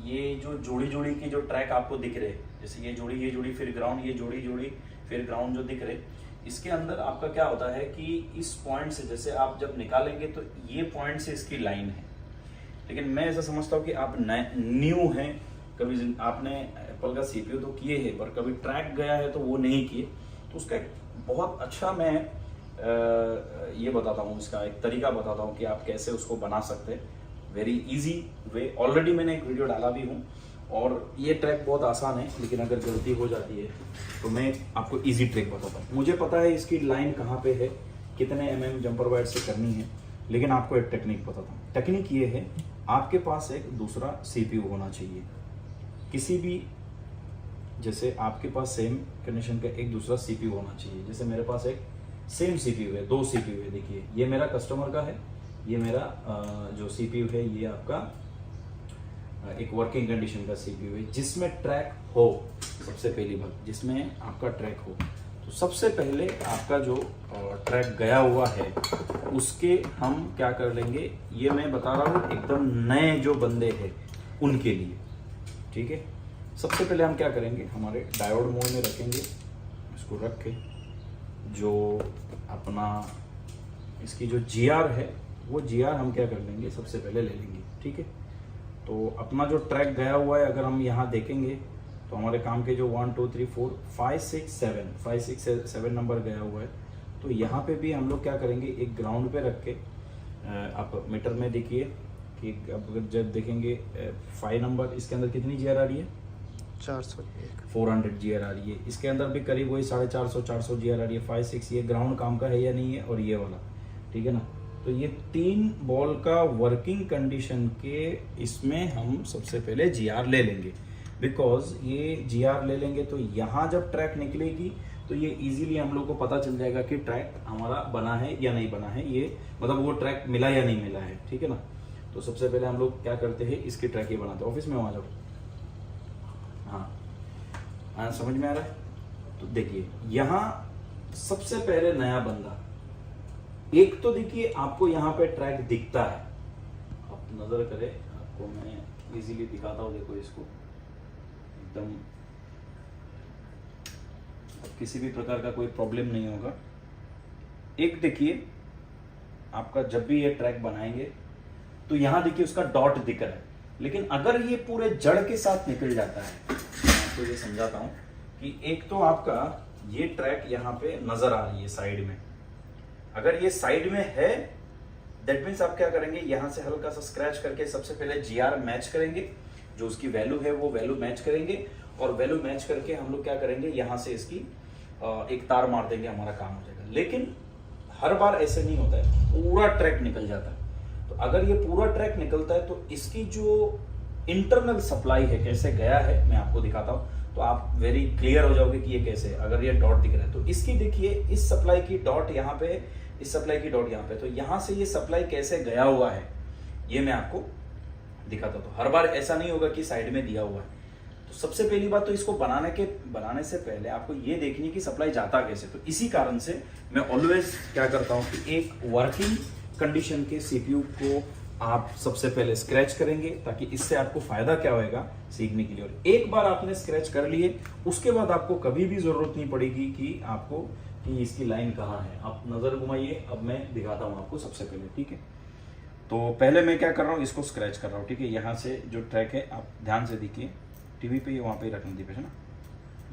ये जो जोड़ी जोड़ी की जो ट्रैक आपको दिख रहे, जैसे ये जोड़ी फिर ग्राउंड, ये जोड़ी फिर ग्राउंड जो दिख रहे, इसके अंदर आपका क्या होता है कि इस पॉइंट से जैसे आप जब निकालेंगे तो ये पॉइंट से इसकी लाइन है। लेकिन मैं ऐसा समझता हूँ कि आप न्यू हैं, कभी आपने एप्पल का सीपीयू तो किए हैं पर कभी ट्रैक गया है तो वो नहीं किए, तो उसका एक बहुत अच्छा मैं ये बताता हूँ, इसका एक तरीका बताता हूँ कि आप कैसे उसको बना सकते हैं। वेरी इजी वे, ऑलरेडी मैंने एक वीडियो डाला भी हूँ और ये ट्रैक बहुत आसान है, लेकिन अगर गलती हो जाती है तो मैं आपको इजी ट्रैक बताता हूँ। मुझे पता है इसकी लाइन कहाँ पे है, कितने mm जंपर वायर से करनी है, लेकिन आपको एक टेक्निक बताता हूँ। टेक्निक ये है, आपके पास एक दूसरा CPU होना चाहिए किसी भी, जैसे आपके पास सेम कंडीशन का एक दूसरा CPU होना चाहिए। जैसे मेरे पास एक सेम CPU है, 2 CPU है। देखिए ये मेरा कस्टमर का है, ये मेरा जो CPU है ये आपका एक वर्किंग कंडीशन का CPU है, जिसमें ट्रैक हो। सबसे पहली बात, जिसमें आपका ट्रैक हो, तो सबसे पहले आपका जो ट्रैक गया हुआ है उसके हम क्या कर लेंगे, ये मैं बता रहा हूँ एकदम नए जो बंदे हैं उनके लिए, ठीक है। सबसे पहले हम क्या करेंगे, हमारे डायोड मोड में रखेंगे, इसको रख के जो अपना इसकी जो GR है वो GR हम क्या कर लेंगे, सबसे पहले ले लेंगे, ठीक है। तो अपना जो ट्रैक गया हुआ है अगर हम यहाँ देखेंगे तो हमारे काम के जो 1 2 3 4 5 6 7 नंबर गया हुआ है। तो यहाँ पे भी हम लोग क्या करेंगे, एक ग्राउंड पे रख के आप मीटर में देखिए कि अब जब देखेंगे 5 नंबर, इसके अंदर कितनी GR आ रही है, 400 GR आ रही है। इसके अंदर भी करीब वही 450 GR आ रही है। 5 6 ये ग्राउंड काम का है या नहीं है, और ये वाला, ठीक है ना। तो ये 3 बॉल का वर्किंग कंडीशन के इसमें हम सबसे पहले GR ले लेंगे, बिकॉज ये GR ले लेंगे तो यहाँ जब ट्रैक निकलेगी तो ये इजीली हम लोग को पता चल जाएगा कि ट्रैक हमारा बना है या नहीं बना है, ये मतलब वो ट्रैक मिला या नहीं मिला है, ठीक है ना। तो सबसे पहले हम लोग क्या करते हैं, इसकी ट्रैक ही बनाते हैं। ऑफिस में वहाँ जाओ, हाँ समझ में आ रहा है। तो देखिए यहाँ सबसे पहले नया बंदा, एक तो देखिए आपको यहाँ पे ट्रैक दिखता है, आप नजर करें, आपको मैं इजीली दिखाता हूँ। देखो इसको एकदम, किसी भी प्रकार का कोई प्रॉब्लम नहीं होगा। एक देखिए आपका जब भी ये ट्रैक बनाएंगे तो यहाँ देखिए उसका डॉट दिख रहा है, लेकिन अगर ये पूरे जड़ के साथ निकल जाता है, मैं आपको ये समझाता हूँ कि एक तो आपका ये ट्रैक यहाँ पे नजर आ रही है साइड में, अगर ये साइड में है दैट मीन्स आप क्या करेंगे, यहां से हल्का सा स्क्रैच करके सबसे पहले GR मैच करेंगे, जो उसकी वैल्यू है वो वैल्यू मैच करेंगे, और वैल्यू मैच करके हम लोग क्या करेंगे, यहां से इसकी एक तार मार देंगे, हमारा काम हो जाएगा। लेकिन हर बार ऐसे नहीं होता है, पूरा ट्रैक निकल जाता है। तो अगर ये पूरा ट्रैक निकलता है तो इसकी जो इंटरनल सप्लाई है, कैसे गया है मैं आपको दिखाता हूं, तो आप वेरी क्लियर हो जाओगे कि ये कैसे है। अगर ये डॉट दिख रहा है तो इसकी देखिए, इस सप्लाई की डॉट यहाँ पे, इस सप्लाई की डॉट यहाँ पे, तो यहाँ से ये सप्लाई कैसे गया हुआ है ये मैं आपको दिखाता हूं। तो हर बार ऐसा नहीं होगा कि साइड में दिया हुआ है। तो सबसे पहली बात तो इसको बनाने से पहले आपको ये देखनी है कि सप्लाई जाता कैसे। तो इसी कारण से मैं ऑलवेज क्या करता हूं कि एक वर्किंग कंडीशन के CPU को आप सबसे पहले स्क्रैच करेंगे, ताकि इससे आपको फायदा क्या होगा सीखने के लिए। और एक बार आपने स्क्रैच कर लिए, उसके बाद आपको कभी भी जरूरत नहीं पड़ेगी कि आपको कि इसकी लाइन कहाँ है। आप नजर घुमाइए, अब मैं दिखाता हूँ आपको सबसे पहले, ठीक है। तो पहले मैं क्या कर रहा हूँ, इसको स्क्रैच कर रहा हूँ, ठीक है। यहाँ से जो ट्रैक है आप ध्यान से देखिए, टीवी पे वहाँ पे रखना दीपेश है ना,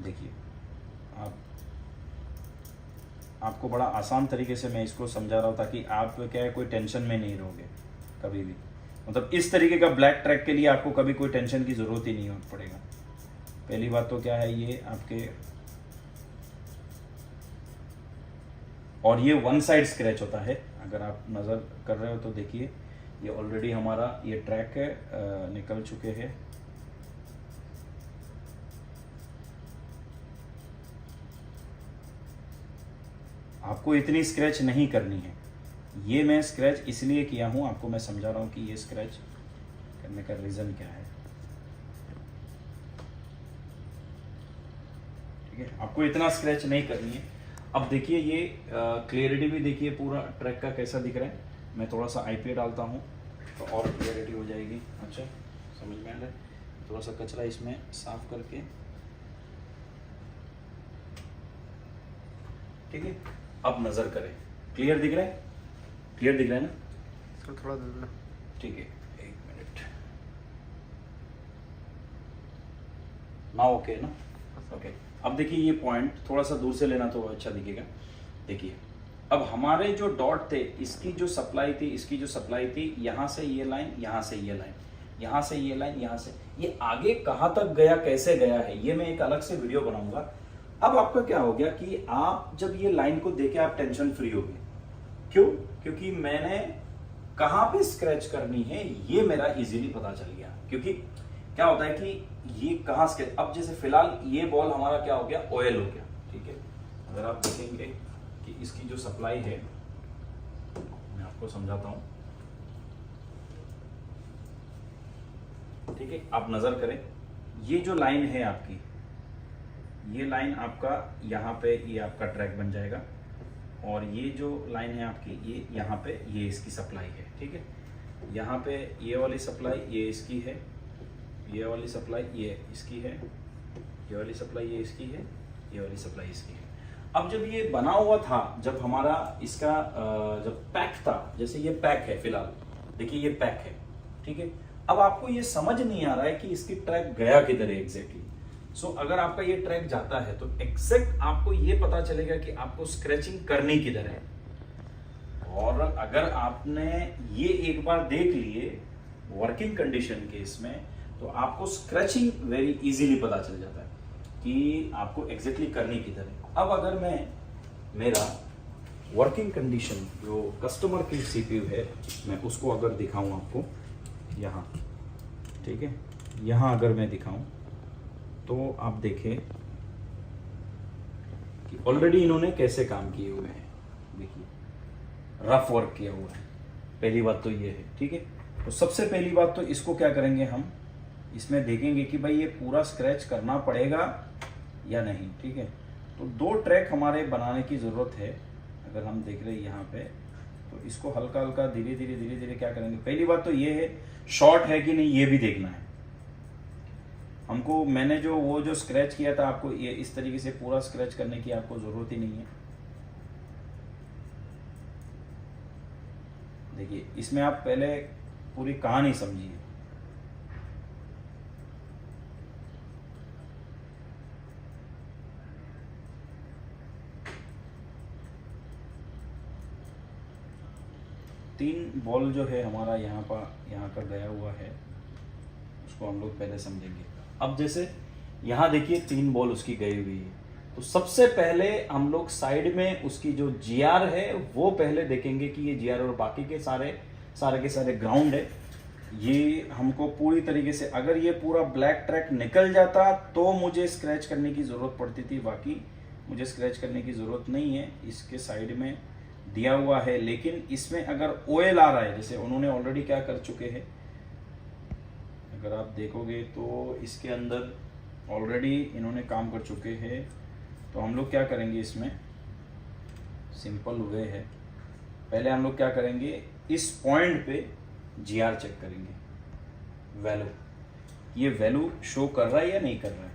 देखिए आपको बड़ा आसान तरीके से मैं इसको समझा रहा हूँ, ताकि आप क्या है कोई टेंशन में नहीं रहोगे कभी भी। मतलब इस तरीके का ब्लैक ट्रैक के लिए आपको कभी कोई टेंशन की जरूरत ही नहीं हो पड़ेगा। पहली बात तो क्या है, ये आपके, और ये वन साइड स्क्रैच होता है, अगर आप नजर कर रहे हो तो देखिए ये ऑलरेडी हमारा ये ट्रैक है, निकल चुके हैं। आपको इतनी स्क्रैच नहीं करनी है, ये मैं स्क्रैच इसलिए किया हूं, आपको मैं समझा रहा हूं कि ये स्क्रैच करने का रीजन क्या है, ठीक है। आपको इतना स्क्रैच नहीं करनी है। अब देखिए ये क्लियरिटी भी देखिए पूरा ट्रैक का कैसा दिख रहा है। मैं थोड़ा सा IPA डालता हूँ तो और क्लियरिटी हो जाएगी। अच्छा समझ में आ रहा है। थोड़ा सा कचरा इसमें साफ करके, ठीक है। अब नजर करें, क्लियर दिख रहा है, क्लियर दिख रहा है ना, तो थोड़ा ठीक है। 1 मिनट ना, ओके ना, ओके। अब देखिए ये पॉइंट थोड़ा सा दूर से लेना तो अच्छा दिखेगा। देखिए अब हमारे जो डॉट थे, इसकी जो सप्लाई थी, इसकी जो सप्लाई थी, यहाँ से ये लाइन, यहाँ से ये लाइन, यहाँ से ये लाइन, यहाँ से ये आगे कहाँ तक गया, कैसे गया है, ये मैं एक अलग से वीडियो बनाऊंगा। अब आपका क्या हो गया कि आप जब ये लाइन को देखे आप टेंशन फ्री हो गए। क्यों? क्योंकि मैंने कहाँ पे स्क्रैच करनी है ये मेरा इजीली पता चल गया। क्योंकि क्या होता है कि ये कहाँ स्क्रैच, अब जैसे फिलहाल ये बॉल हमारा क्या हो गया, ऑयल हो गया, ठीक है। अगर आप देखेंगे कि इसकी जो सप्लाई है, मैं आपको समझाता हूं, ठीक है। आप नजर करें, ये जो लाइन है आपकी, ये लाइन आपका यहाँ पे ये आपका ट्रैक बन जाएगा, और ये जो लाइन है आपकी ये यहाँ पे ये इसकी सप्लाई है, ठीक है। यहाँ पे ये वाली सप्लाई ये इसकी है, ये वाली सप्लाई ये इसकी है, ये वाली सप्लाई ये इसकी है, ये वाली सप्लाई इसकी है। अब जब ये बना हुआ था, जब हमारा इसका जब पैक था, जैसे ये पैक है फिलहाल, देखिए ये पैक है, ठीक है। अब आपको ये समझ नहीं आ रहा है कि इसकी ट्रैक गया किधर है एग्जैक्टली। सो अगर आपका ये ट्रैक जाता है तो एग्जैक्ट आपको ये पता चलेगा कि आपको स्क्रैचिंग करनी किधर है। और अगर आपने ये एक बार देख लिए वर्किंग कंडीशन के इसमें, तो आपको स्क्रैचिंग वेरी इजीली पता चल जाता है कि आपको एग्जैक्टली करनी किधर है। अब अगर मैं मेरा वर्किंग कंडीशन जो कस्टमर की सीपीयू है, मैं उसको अगर दिखाऊं आपको यहाँ, ठीक है, यहाँ अगर मैं दिखाऊं तो आप देखें कि ऑलरेडी इन्होंने कैसे काम किए हुए हैं। देखिए रफ वर्क किया हुआ है, पहली बात तो ये है, ठीक है। तो सबसे पहली बात तो इसको क्या करेंगे, हम इसमें देखेंगे कि भाई ये पूरा स्क्रैच करना पड़ेगा या नहीं, ठीक है। तो दो ट्रैक हमारे बनाने की ज़रूरत है। अगर हम देख रहे हैं यहाँ पे, तो इसको हल्का हल्का धीरे धीरे क्या करेंगे, पहली बात तो ये है शॉर्ट है कि नहीं ये भी देखना है हमको। मैंने जो वो जो स्क्रैच किया था, आपको ये इस तरीके से पूरा स्क्रैच करने की आपको ज़रूरत ही नहीं है। देखिए इसमें आप पहले पूरी कहानी समझिए। तीन बॉल जो है हमारा यहाँ का गया हुआ है, उसको हम लोग पहले समझेंगे। अब जैसे यहाँ देखिए तीन बॉल उसकी गई हुई है, तो सबसे पहले हम लोग साइड में उसकी जो जीआर है वो पहले देखेंगे कि ये जीआर और बाकी के सारे के सारे ग्राउंड है। ये हमको पूरी तरीके से, अगर ये पूरा ब्लैक ट्रैक निकल जाता तो मुझे स्क्रैच करने की ज़रूरत पड़ती थी, बाकी मुझे स्क्रैच करने की ज़रूरत नहीं है। इसके साइड में दिया हुआ है, लेकिन इसमें अगर ऑयल आ रहा है, जैसे उन्होंने ऑलरेडी क्या कर चुके हैं, अगर आप देखोगे तो इसके अंदर ऑलरेडी इन्होंने काम कर चुके हैं। तो हम लोग क्या करेंगे, इसमें सिंपल वे है, पहले हम लोग क्या करेंगे, इस पॉइंट पे जीआर चेक करेंगे, वैल्यू, ये वैल्यू शो कर रहा है या नहीं कर रहा है।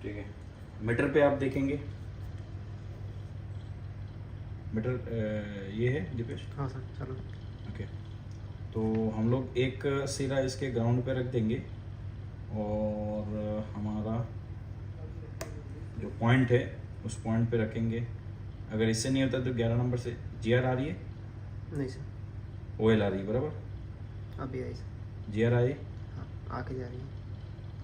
ठीक है, मीटर पे आप देखेंगे, मीटर ये है दीपेश। हाँ सर, चलो ओके। तो हम लोग एक सिरा इसके ग्राउंड पे रख देंगे, और हमारा जो पॉइंट है उस पॉइंट पे रखेंगे। अगर इससे नहीं होता तो 11 नंबर से जीआर आ रही है, नहीं सर, ओएल आ रही है, बराबर अभी आई सर, जीआर आ रही है, हाँ आके जा रही है,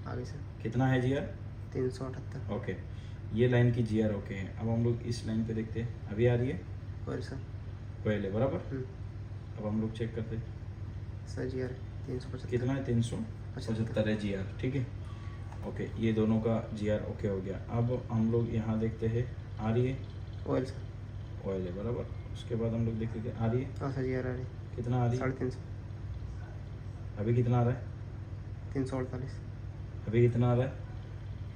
आगे सर कितना है जीआर, 378। ओके, ये लाइन की जीआर ओके है। अब हम लोग इस लाइन पे देखते हैं, अभी आ रही है और सर ओएल है, बराबर। अब हम लोग चेक करते हैं सर, जी आर 375 कितना है, 375 है जीआर, ठीक है, ओके। ये दोनों का जीआर ओके हो गया। अब हम लोग यहाँ देखते हैं, आ रही है ऑयल सर, ऑयल है, बराबर। उसके बाद हम लोग देखते हैं आ रही है, हाँ सर, जी आर आ रही है, कितना आ रही है, 350, अभी कितना आ रहा है, 348, अभी कितना आ रहा है,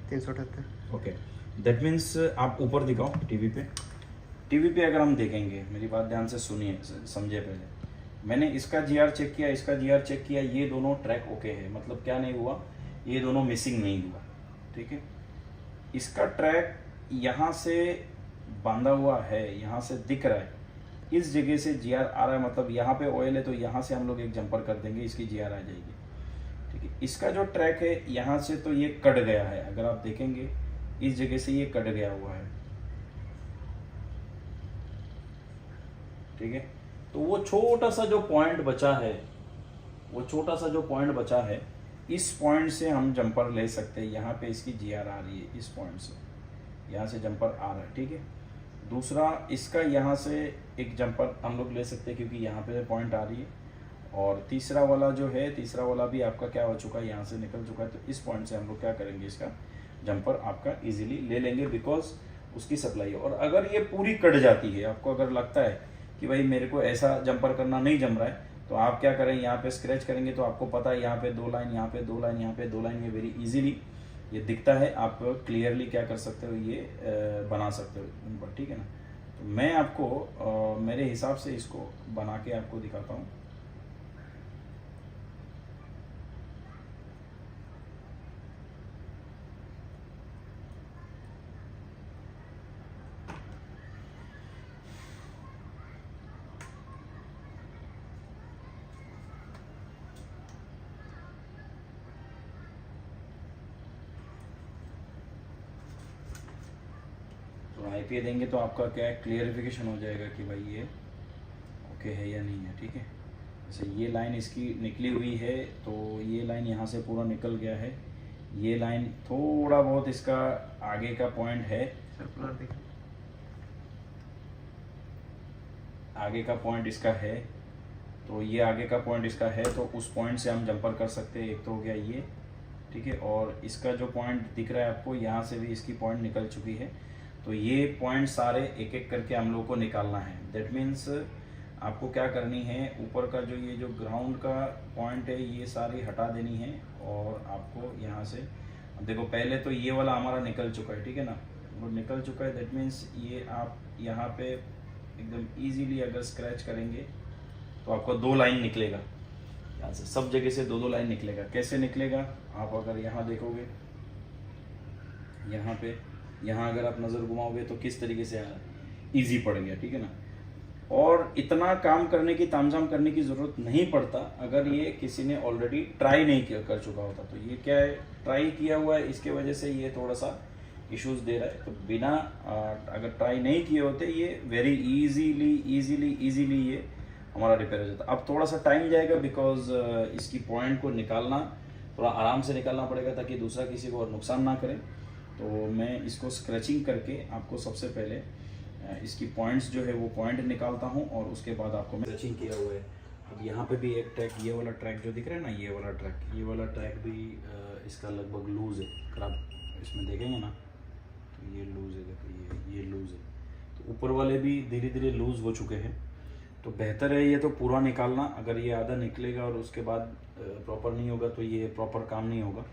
378। ओके। दैट मीन्स आप ऊपर दिखाओ टीवी पे अगर हम देखेंगे, मेरी बात ध्यान से सुनिए, समझे पहले। मैंने इसका जीआर चेक किया, इसका जीआर चेक किया, ये दोनों ट्रैक ओके है, मतलब क्या नहीं हुआ, ये दोनों मिसिंग नहीं हुआ, ठीक है। इसका ट्रैक यहाँ से बांधा हुआ है, यहाँ से दिख रहा है, इस जगह से जीआर आ रहा है, मतलब यहाँ पे ऑयल है, तो यहाँ से हम लोग एक जंपर कर देंगे, इसकी जीआर आ जाएगी, ठीक है। इसका जो ट्रैक है यहाँ से तो ये कट गया है, अगर आप देखेंगे इस जगह से ये कट गया हुआ है, ठीक है। तो वो छोटा सा जो पॉइंट बचा है, वो छोटा सा जो पॉइंट बचा है, इस पॉइंट से हम जंपर ले सकते हैं। यहाँ पे इसकी जीआर आ रही है, इस पॉइंट से, यहाँ से जंपर आ रहा है, ठीक है। दूसरा इसका यहाँ से एक जंपर हम लोग ले सकते हैं क्योंकि यहाँ पे पॉइंट आ रही है। और तीसरा वाला जो है, तीसरा वाला भी आपका क्या हो चुका है, यहाँ से निकल चुका है। तो इस पॉइंट से हम लोग क्या करेंगे, इसका जंपर आपका इजीली ले लेंगे बिकॉज उसकी सप्लाई है। और अगर ये पूरी कट जाती है, आपको अगर लगता है कि भाई मेरे को ऐसा जंपर करना नहीं जम रहा है, तो आप क्या करें, यहाँ पे स्क्रैच करेंगे तो आपको पता है यहाँ पे 2 लाइन, यहाँ पे 2 लाइन, यहाँ पे 2 लाइन, ये वेरी इजीली ये दिखता है। आप क्लियरली क्या कर सकते हो, ये बना सकते हो उन पर, ठीक है ना। तो मैं आपको मेरे हिसाब से इसको बना के आपको दिखाता हूँ। तो आईपीए देंगे तो आपका क्या है, क्लियरिफिकेशन हो जाएगा कि भाई ये ओके है या नहीं है, ठीक है। जैसे ये लाइन इसकी निकली हुई है, तो ये लाइन यहाँ से पूरा निकल गया है। ये लाइन थोड़ा बहुत इसका आगे का पॉइंट है, सर्कुलर देखिए, आगे का पॉइंट इसका है, तो ये आगे का पॉइंट इसका है, तो उस पॉइंट से हम जंपर कर सकते हैं। एक तो हो गया ये, ठीक है। और इसका जो पॉइंट दिख रहा है आपको, यहाँ से भी इसकी पॉइंट निकल चुकी है। तो ये पॉइंट सारे एक एक करके हम लोग को निकालना है। दैट मीन्स आपको क्या करनी है, ऊपर का जो ये जो ग्राउंड का पॉइंट है, ये सारी हटा देनी है। और आपको यहाँ से, अब देखो पहले तो ये वाला हमारा निकल चुका है, ठीक है ना, वो निकल चुका है। दैट मीन्स ये आप यहाँ पे एकदम इजीली अगर स्क्रैच करेंगे तो आपको 2 लाइन निकलेगा, यहाँ से सब जगह से 2-2 लाइन निकलेगा। कैसे निकलेगा, आप अगर यहाँ देखोगे, यहाँ पे, यहाँ अगर आप नज़र घुमाओगे तो किस तरीके से इजी पड़ गया, ठीक है ना। और इतना काम करने की, तामझाम करने की ज़रूरत नहीं पड़ता अगर ये किसी ने ऑलरेडी ट्राई नहीं कर चुका होता। तो ये क्या है, ट्राई किया हुआ है, इसके वजह से ये थोड़ा सा इश्यूज दे रहा है। तो बिना अगर ट्राई नहीं किए होते, ये वेरी इजीली ये हमारा रिपेयर हो जाता। अब थोड़ा सा टाइम जाएगा बिकॉज इसकी पॉइंट को निकालना थोड़ा आराम से निकालना पड़ेगा ताकि दूसरा किसी को और नुकसान ना करे। तो मैं इसको स्क्रैचिंग करके आपको सबसे पहले इसकी पॉइंट्स जो है वो पॉइंट निकालता हूँ और उसके बाद आपको मैं स्क्रैचिंग किया हुआ है। अब यहाँ पे भी एक ट्रैक, ये वाला ट्रैक जो दिख रहा है ना, ये वाला ट्रैक भी इसका लगभग लूज़ है। अगर आप इसमें देखेंगे ना तो ये लूज़ है, देखो ये लूज़ है। तो ऊपर वाले भी धीरे धीरे लूज़ हो चुके हैं। तो बेहतर है ये तो पूरा निकालना। अगर ये आधा निकलेगा और उसके बाद प्रॉपर नहीं होगा तो ये प्रॉपर काम नहीं होगा।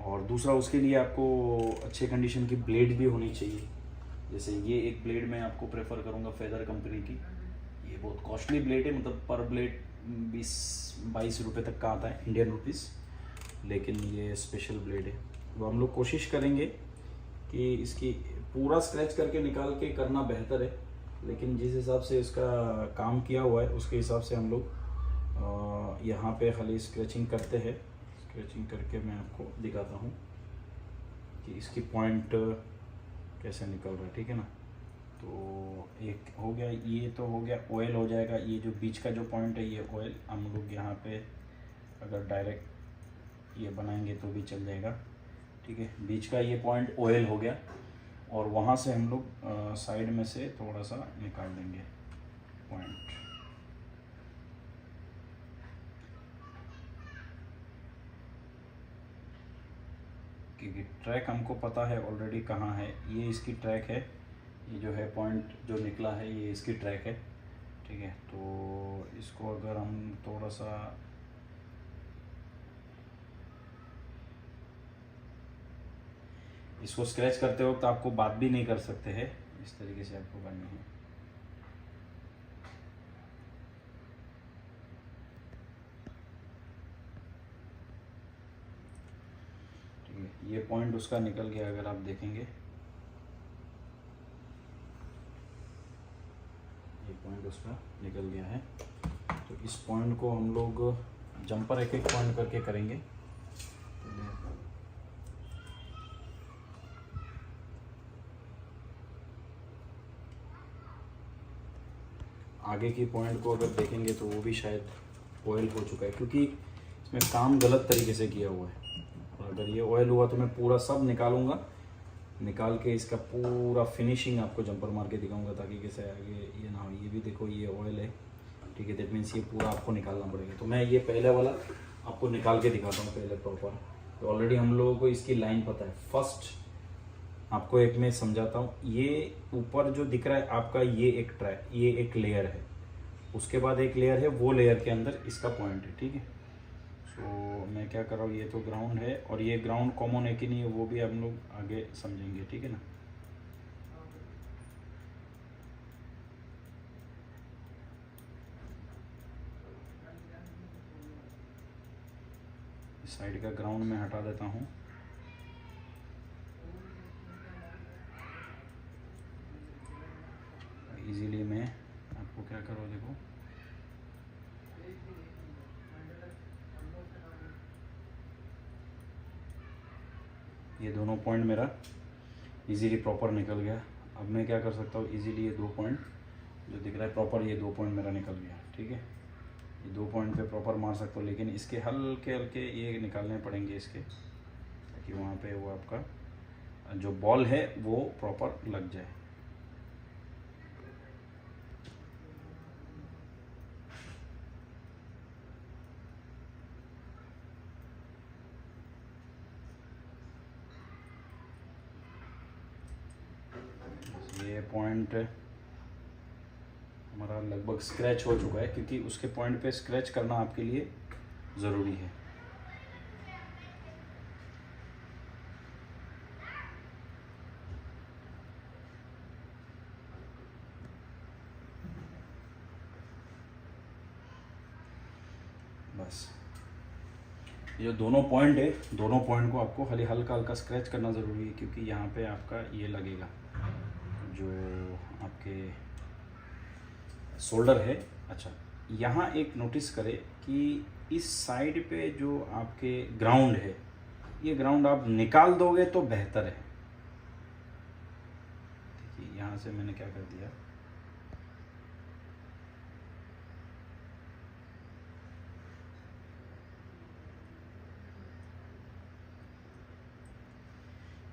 और दूसरा, उसके लिए आपको अच्छे कंडीशन की ब्लेड भी होनी चाहिए। जैसे ये एक ब्लेड मैं आपको प्रेफर करूँगा फेदर कंपनी की। ये बहुत कॉस्टली ब्लेड है, मतलब पर ब्लेड 20-22 रुपये तक का आता है, इंडियन रुपीज़, लेकिन ये स्पेशल ब्लेड है। तो हम लोग कोशिश करेंगे कि इसकी पूरा स्क्रैच करके निकाल के करना बेहतर है, लेकिन जिस हिसाब से इसका काम किया हुआ है उसके हिसाब से हम लोग यहाँ पे खाली स्क्रैचिंग करते हैं। स्क्रैचिंग करके मैं आपको दिखाता हूँ कि इसकी पॉइंट कैसे निकल रहा है, ठीक है ना। तो एक हो गया, ये तो हो गया, ऑयल हो जाएगा। ये जो बीच का जो पॉइंट है ये ऑयल, हम लोग यहाँ पे अगर डायरेक्ट ये बनाएंगे तो भी चल जाएगा, ठीक है। बीच का ये पॉइंट ऑयल हो गया और वहाँ से हम लोग साइड में से थोड़ा सा निकाल देंगे पॉइंट। क्योंकि ट्रैक हमको पता है ऑलरेडी कहाँ है, ये इसकी ट्रैक है। ये जो है पॉइंट जो निकला है ये इसकी ट्रैक है, ठीक है। तो इसको अगर हम थोड़ा सा इसको स्क्रैच करते वक्त आपको बात भी नहीं कर सकते हैं, इस तरीके से आपको करनी है। ये पॉइंट उसका निकल गया, अगर आप देखेंगे ये पॉइंट उसका निकल गया है। तो इस पॉइंट को हम लोग जंपर एक एक पॉइंट करके करेंगे। आगे की पॉइंट को अगर देखेंगे तो वो भी शायद ऑयल हो चुका है, क्योंकि इसमें काम गलत तरीके से किया हुआ है। और अगर ये ऑयल हुआ तो मैं पूरा सब निकालूंगा, निकाल के इसका पूरा फिनिशिंग आपको जंपर मार के दिखाऊंगा, ताकि कैसे आगे ये ना हो। ये भी देखो ये ऑयल है, ठीक है, दैट मीन्स ये पूरा आपको निकालना पड़ेगा। तो मैं ये पहले वाला आपको निकाल के दिखाता हूँ पहले प्रॉपर। तो ऑलरेडी हम लोगों को इसकी लाइन पता है। फर्स्ट आपको एक मैं समझाता हूँ, ये ऊपर जो दिख रहा है आपका ये एक ट्रैक, ये एक लेयर है, उसके बाद एक लेयर है, वो लेयर के अंदर इसका पॉइंट है, ठीक है। तो मैं क्या कर रहा हूँ, ये तो ग्राउंड है और ये ग्राउंड कॉमन है कि नहीं है वो भी हम लोग आगे समझेंगे, ठीक है ना। साइड का ग्राउंड में हटा देता हूँ। इजीली मैं आपको क्या करो, देखो ये दोनों पॉइंट मेरा इजीली प्रॉपर निकल गया। अब मैं क्या कर सकता हूँ, इजीली ये 2 पॉइंट जो दिख रहा है प्रॉपर, ये 2 पॉइंट मेरा निकल गया, ठीक है। ये 2 पॉइंट पे प्रॉपर मार सकता हूँ, लेकिन इसके हल्के हल्के ये निकालने पड़ेंगे इसके, ताकि वहाँ पे वो आपका जो बॉल है वो प्रॉपर लग जाए। ये पॉइंट हमारा लगभग स्क्रैच हो चुका है, क्योंकि उसके पॉइंट पे स्क्रैच करना आपके लिए ज़रूरी है। बस ये जो दोनों पॉइंट है, दोनों पॉइंट को आपको खाली हल्का हल्का स्क्रैच करना ज़रूरी है, क्योंकि यहाँ पे आपका ये लगेगा जो आपके शोल्डर है। अच्छा, यहाँ एक नोटिस करें कि इस साइड पे जो आपके ग्राउंड है, ये ग्राउंड आप निकाल दोगे तो बेहतर है। देखिए यहाँ से मैंने क्या कर दिया,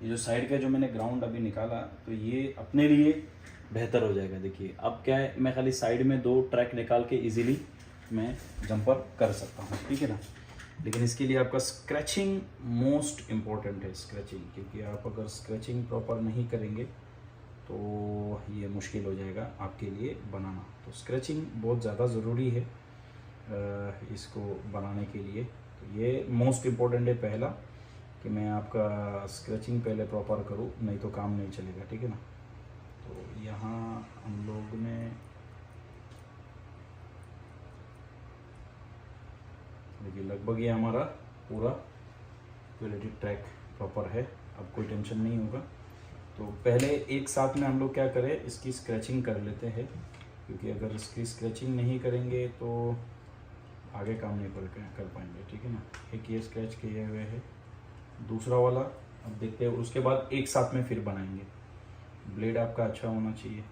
ये जो साइड का जो मैंने ग्राउंड अभी निकाला, तो ये अपने लिए बेहतर हो जाएगा। देखिए अब क्या है, मैं खाली साइड में 2 ट्रैक निकाल के इजीली मैं जंपर कर सकता हूँ, ठीक है ना। लेकिन इसके लिए आपका स्क्रैचिंग मोस्ट इम्पॉर्टेंट है, स्क्रैचिंग, क्योंकि आप अगर स्क्रैचिंग प्रॉपर नहीं करेंगे तो ये मुश्किल हो जाएगा आपके लिए बनाना। तो स्क्रैचिंग बहुत ज़्यादा ज़रूरी है इसको बनाने के लिए। तो ये मोस्ट इम्पॉर्टेंट है पहला, कि मैं आपका स्क्रैचिंग पहले प्रॉपर करूँ, नहीं तो काम नहीं चलेगा, ठीक है ना। तो यहाँ हम लोग ने देखिए लगभग ये हमारा पूरा क्वालिटी ट्रैक प्रॉपर है, अब कोई टेंशन नहीं होगा। तो पहले एक साथ में हम लोग क्या करें, इसकी स्क्रैचिंग कर लेते हैं, क्योंकि अगर इसकी स्क्रैचिंग नहीं करेंगे तो आगे काम नहीं कर पाएंगे, ठीक है ना। एक ये स्क्रैच किए हुए है, दूसरा वाला अब देखते हैं, उसके बाद एक साथ में फिर बनाएंगे। ब्लेड आपका अच्छा होना चाहिए।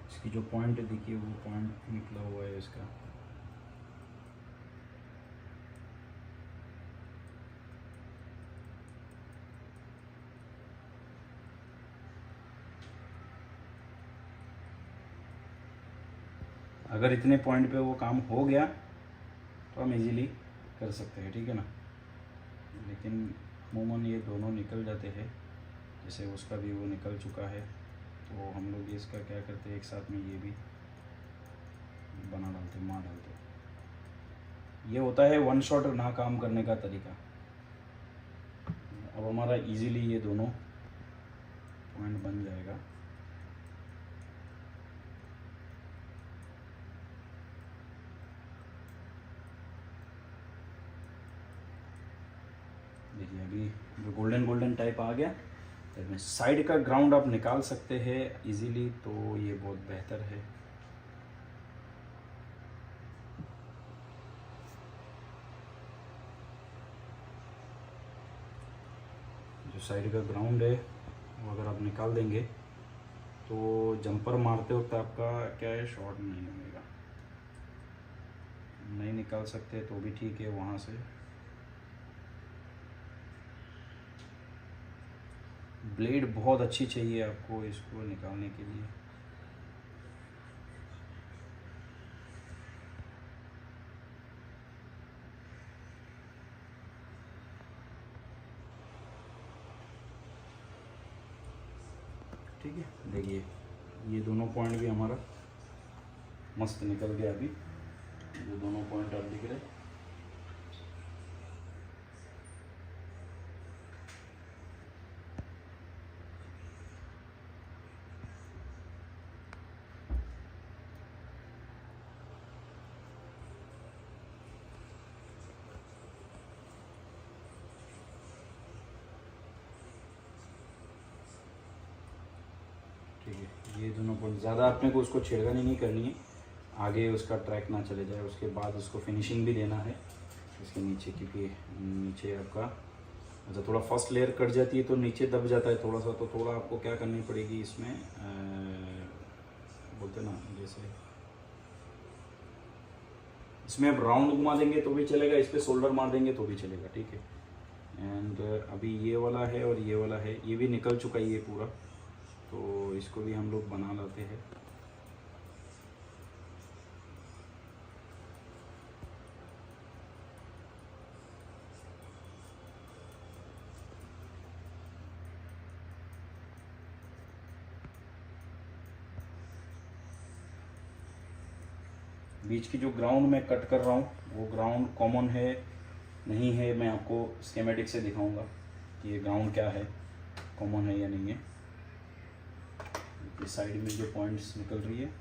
इसकी जो पॉइंट है देखिए, वो पॉइंट निकला हुआ है इसका। अगर इतने पॉइंट पे वो काम हो गया तो हम इजीली कर सकते हैं, ठीक है ना। लेकिन अमूमन ये दोनों निकल जाते हैं, जैसे उसका भी वो निकल चुका है, तो हम लोग इसका क्या करते हैं, एक साथ में ये भी बना डालते, मार डालते। ये होता है 1 शॉट ना काम करने का तरीका। अब हमारा इजीली ये दोनों पॉइंट बन जाएगा। देखिए अभी जो गोल्डन गोल्डन टाइप आ गया, में साइड का ग्राउंड आप निकाल सकते हैं इजीली, तो ये बहुत बेहतर है। जो साइड का ग्राउंड है वो अगर आप निकाल देंगे तो जंपर मारते वक्त आपका क्या है, शॉट नहीं होगा। नहीं निकाल सकते तो भी ठीक है, वहाँ से ब्लेड बहुत अच्छी चाहिए आपको इसको निकालने के लिए। ठीक है, देखिए ये दोनों पॉइंट भी हमारा मस्त निकल गया। अभी ये दोनों पॉइंट आप दिख रहे हैं। ठीक है, ये दोनों पॉइंट ज़्यादा अपने को उसको छेड़खानी नहीं करनी है, आगे उसका ट्रैक ना चले जाए। उसके बाद उसको फिनिशिंग भी देना है इसके नीचे, क्योंकि नीचे आपका अच्छा थोड़ा फर्स्ट लेयर कट जाती है तो नीचे दब जाता है थोड़ा सा, तो थोड़ा आपको क्या करनी पड़ेगी इसमें, बोलते ना जैसे इसमें आप राउंड घुमा देंगे तो भी चलेगा, इस पर शोल्डर मार देंगे तो भी चलेगा। ठीक है, एंड अभी ये वाला है और ये वाला है, ये भी निकल चुका है ये पूरा, तो इसको भी हम लोग बना लाते हैं। बीच की जो ग्राउंड मैं कट कर रहा हूँ वो ग्राउंड कॉमन है नहीं है, मैं आपको स्कीमेटिक से दिखाऊंगा कि ये ग्राउंड क्या है, कॉमन है या नहीं है। इस साइड में जो पॉइंट्स निकल रही है,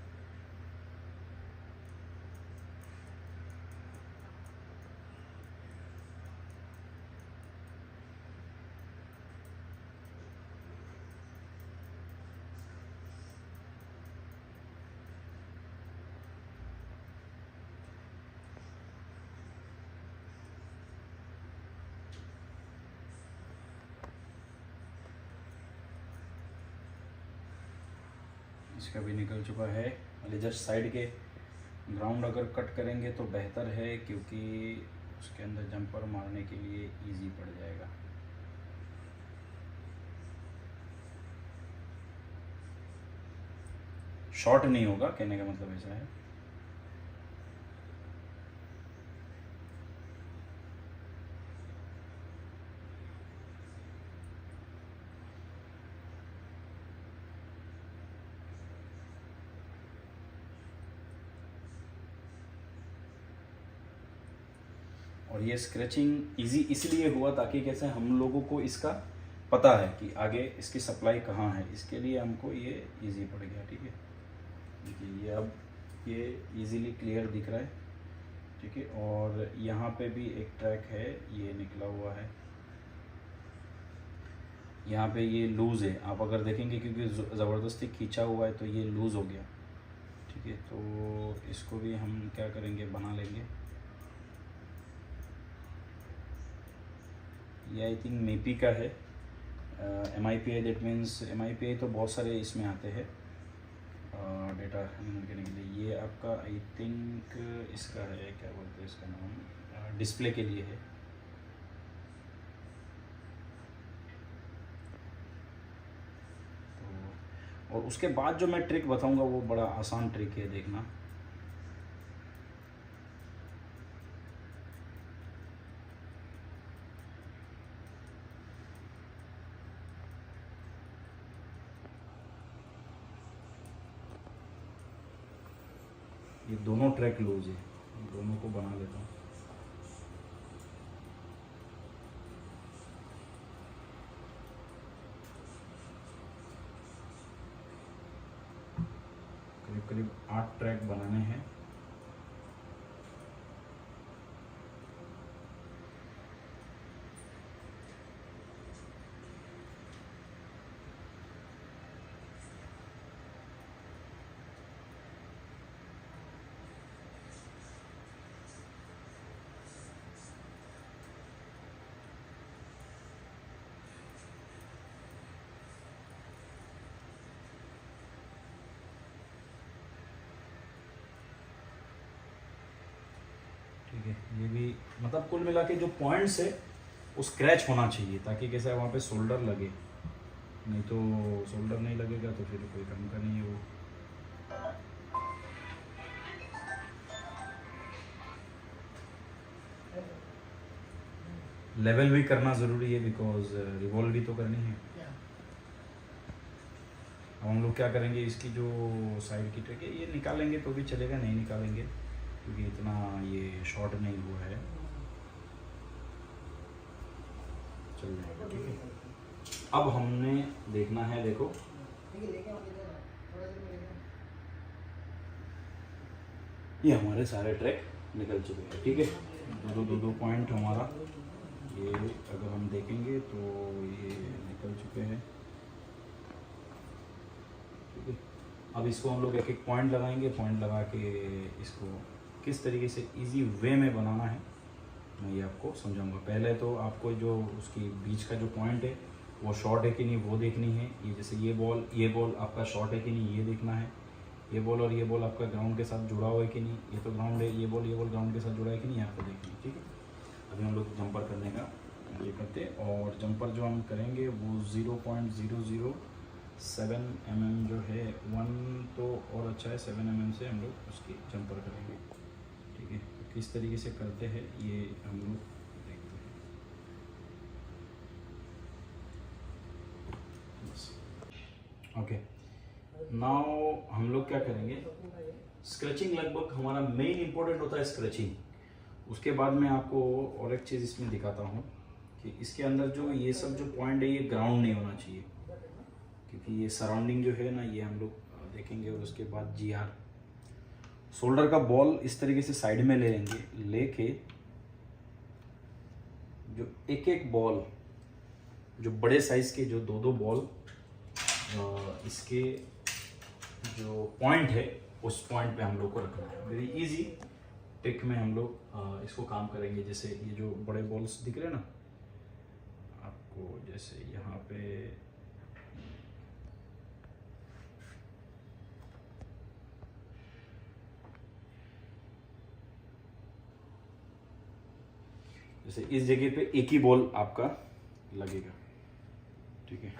इसका भी निकल चुका है। अरे जस्ट साइड के ग्राउंड अगर कट करेंगे तो बेहतर है, क्योंकि उसके अंदर जंपर मारने के लिए इजी पड़ जाएगा। शॉर्ट नहीं होगा, कहने का मतलब ऐसा है। और ये स्क्रैचिंग इजी इसलिए हुआ ताकि कैसे हम लोगों को इसका पता है कि आगे इसकी सप्लाई कहाँ है, इसके लिए हमको ये इजी पड़ गया। ठीक है, देखिए ये अब ये इजीली क्लियर दिख रहा है। ठीक है, और यहाँ पे भी एक ट्रैक है, ये निकला हुआ है, यहाँ पे ये लूज़ है। आप अगर देखेंगे क्योंकि ज़बरदस्ती खींचा हुआ है तो ये लूज़ हो गया। ठीक है, तो इसको भी हम क्या करेंगे, बना लेंगे। ये आई थिंक मेपी का है, MIPI, दैट मीन्स MIPI तो बहुत सारे इसमें आते हैं डेटा हैंडल करने के लिए। ये आपका आई थिंक इसका है, क्या बोलते हैं इसका नाम, डिस्प्ले के लिए है। तो और उसके बाद जो मैं ट्रिक बताऊंगा वो बड़ा आसान ट्रिक है, देखना। ये दोनों ट्रैक लूज है, दोनों को बना लेता हूँ। करीब करीब 8 ट्रैक बनाने हैं। ठीक है। ये भी मतलब कुल मिला के जो पॉइंट्स है वो स्क्रैच होना चाहिए, ताकि कैसा है वहाँ पे शोल्डर लगे, नहीं तो शोल्डर नहीं लगेगा तो फिर कोई काम का नहीं है वो। लेवल भी करना ज़रूरी है बिकॉज रिवॉल्व भी तो करनी है। अब हम लोग क्या करेंगे, इसकी जो साइड की ट्रिक है ये निकालेंगे तो भी चलेगा, नहीं निकालेंगे क्योंकि इतना ये शॉर्ट नहीं हुआ है, चल जाएगा। ठीक है, अब हमने देखना है, देखो ये हमारे सारे ट्रैक निकल चुके हैं। ठीक है, दो पॉइंट हमारा ये अगर हम देखेंगे तो ये निकल चुके हैं। ठीक है, अब इसको हम लोग एक एक पॉइंट लगाएंगे, पॉइंट लगा के इसको किस तरीके से इजी वे में बनाना है मैं ये आपको समझाऊंगा। पहले तो आपको जो उसकी बीच का जो पॉइंट है वो शॉर्ट है कि नहीं वो देखनी है। ये जैसे ये बॉल आपका शॉर्ट है कि नहीं ये देखना है। ये बॉल और ये बॉल आपका ग्राउंड के साथ जुड़ा हुआ है कि नहीं, ये तो ग्राउंड है, ये बॉल ग्राउंड के साथ जुड़ा है कि नहीं आपको देखना है। ठीक है, अभी हम लोग जंपर करने का ये करते हैं, और जंपर जो हम करेंगे वो 0.007 mm जो है 1 तो और अच्छा है, 7 mm से हम लोग उसकी जंपर करेंगे। ठीक है, तो किस तरीके से करते हैं ये हम लोग देखते हैं बस। ओके, नाउ हम लोग क्या करेंगे, स्क्रैचिंग लगभग हमारा मेन इंपॉर्टेंट होता है स्क्रैचिंग। उसके बाद मैं आपको और एक चीज़ इसमें दिखाता हूँ कि इसके अंदर जो ये सब जो पॉइंट है ये ग्राउंड नहीं होना चाहिए, क्योंकि ये सराउंडिंग जो है ना ये हम लोग देखेंगे। और उसके बाद GR शोल्डर का बॉल इस तरीके से साइड में ले लेंगे, लेके जो एक एक बॉल, जो बड़े साइज के जो दो बॉल इसके जो पॉइंट है उस पॉइंट पे हम लोग को रखना है। वेरी इजी ट्रिक में हम लोग इसको काम करेंगे। जैसे ये जो बड़े बॉल्स दिख रहे हैं ना आपको, जैसे यहाँ पे जैसे इस जगह पे एक ही बॉल आपका लगेगा। ठीक है,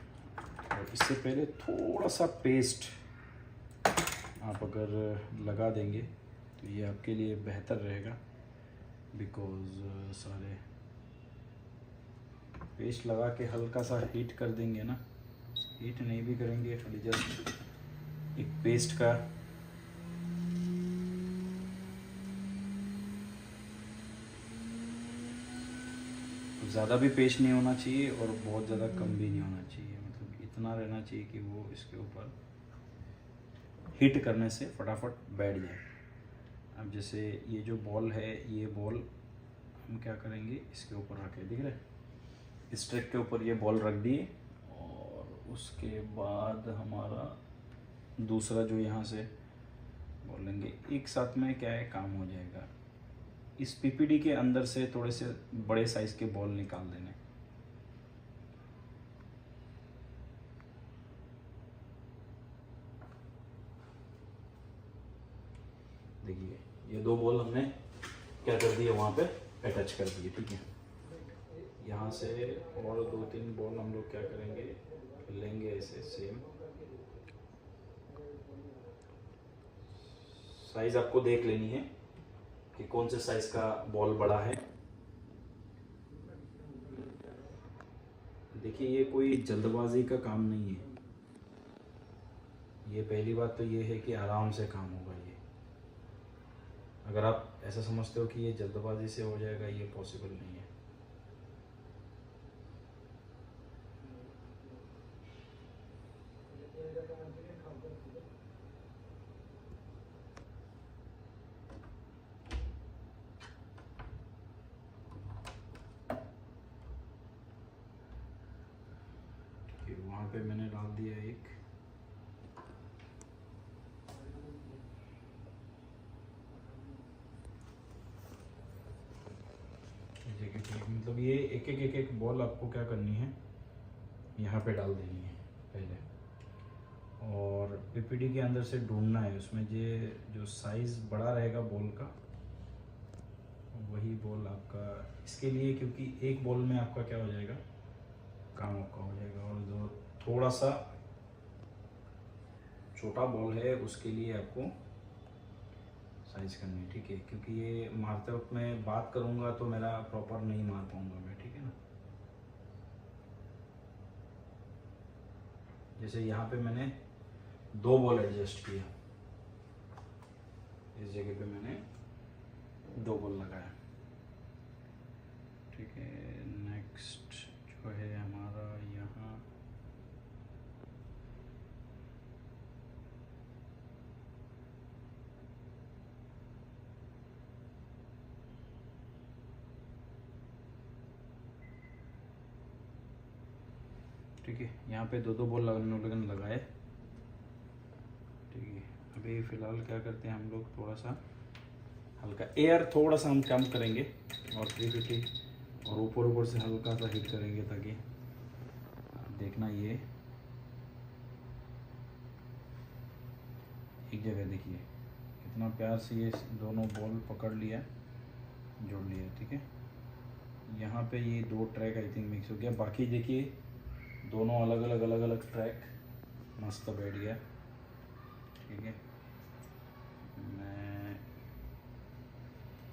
और इससे पहले थोड़ा सा पेस्ट आप अगर लगा देंगे तो ये आपके लिए बेहतर रहेगा, बिकॉज सारे पेस्ट लगा के हल्का सा हीट कर देंगे ना, हीट नहीं भी करेंगे, खाली जस्ट एक पेस्ट का ज़्यादा भी पेस्ट नहीं होना चाहिए और बहुत ज़्यादा कम भी नहीं होना चाहिए, मतलब इतना रहना चाहिए कि वो इसके ऊपर हिट करने से फटाफट बैठ जाए। अब जैसे ये जो बॉल है, ये बॉल हम क्या करेंगे, इसके ऊपर रखे, दिख रहे इस ट्रैक के ऊपर ये बॉल रख दिए, और उसके बाद हमारा दूसरा जो यहाँ से बॉल लेंगे, एक साथ में क्या है काम हो जाएगा। इस PPD के अंदर से थोड़े से बड़े साइज के बॉल निकाल देने। देखिए ये दो बॉल हमने क्या कर दिए, वहाँ पे अटैच कर दिए। ठीक है, यहाँ से और 2-3 बॉल हम लोग क्या करेंगे, लेंगे ऐसे सेम साइज आपको देख लेनी है कि कौन से साइज का बॉल बड़ा है। देखिए ये कोई जल्दबाजी का काम नहीं है, ये पहली बात तो ये है कि आराम से काम होगा। ये अगर आप ऐसा समझते हो कि ये जल्दबाजी से हो जाएगा, ये पॉसिबल नहीं है। वहाँ पे मैंने डाल दिया एक, मतलब ये एक बॉल आपको क्या करनी है, यहाँ पे डाल देनी है पहले, और PPD के अंदर से ढूंढना है उसमें जो साइज बड़ा रहेगा बॉल का आपका इसके लिए, क्योंकि एक बॉल में आपका क्या हो जाएगा, काम आपका हो जाएगा। और जो थोड़ा सा छोटा बॉल है उसके लिए आपको साइज करनी है, ठीक है, क्योंकि ये मारते वक्त मैं बात करूंगा तो मेरा प्रॉपर नहीं मार पाऊंगा मैं, ठीक है ना। जैसे यहाँ पे मैंने 2 बॉल एडजस्ट किया, इस जगह पे मैंने 2 बॉल लगाया, ठीक है। नेक्स्ट जो है हमारा यहाँ ठीक है, यहाँ पे 2 बॉल लगाए, ठीक है। अभी फ़िलहाल क्या करते हैं हम लोग, थोड़ा सा हल्का एयर थोड़ा सा हम कम करेंगे और 350 और ऊपर से हल्का सा हिट करेंगे, ताकि देखना ये एक जगह देखिए कितना प्यार से ये दोनों बॉल पकड़ लिया, जोड़ लिया, ठीक है। यहाँ पे ये 2 ट्रैक आई थिंक मिक्स हो गया, बाकी देखिए दोनों अलग अलग ट्रैक मस्त बैठ गया, ठीक है। मैं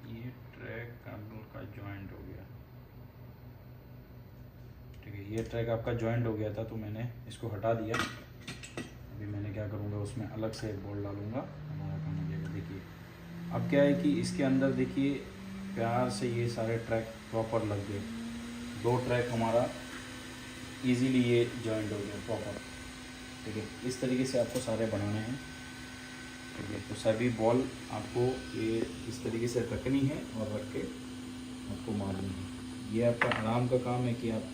ये ट्रैक का जॉइंट हो गया, ठीक है, ये ट्रैक आपका जॉइंट हो गया था तो मैंने इसको हटा दिया। अभी मैंने क्या करूँगा, उसमें अलग से एक बॉल डालूंगा, हमारा काम हो जाएगा। देखिए अब क्या है कि इसके अंदर देखिए प्यार से ये सारे ट्रैक प्रॉपर लग गए, 2 ट्रैक हमारा इजीली ये जॉइंट हो गया प्रॉपर, ठीक है। इस तरीके से आपको सारे बनाने हैं, ठीक है। तो सभी बॉल आपको ये इस तरीके से रखनी है और रख के आपको मारनी है। ये आपका आराम का काम है कि आप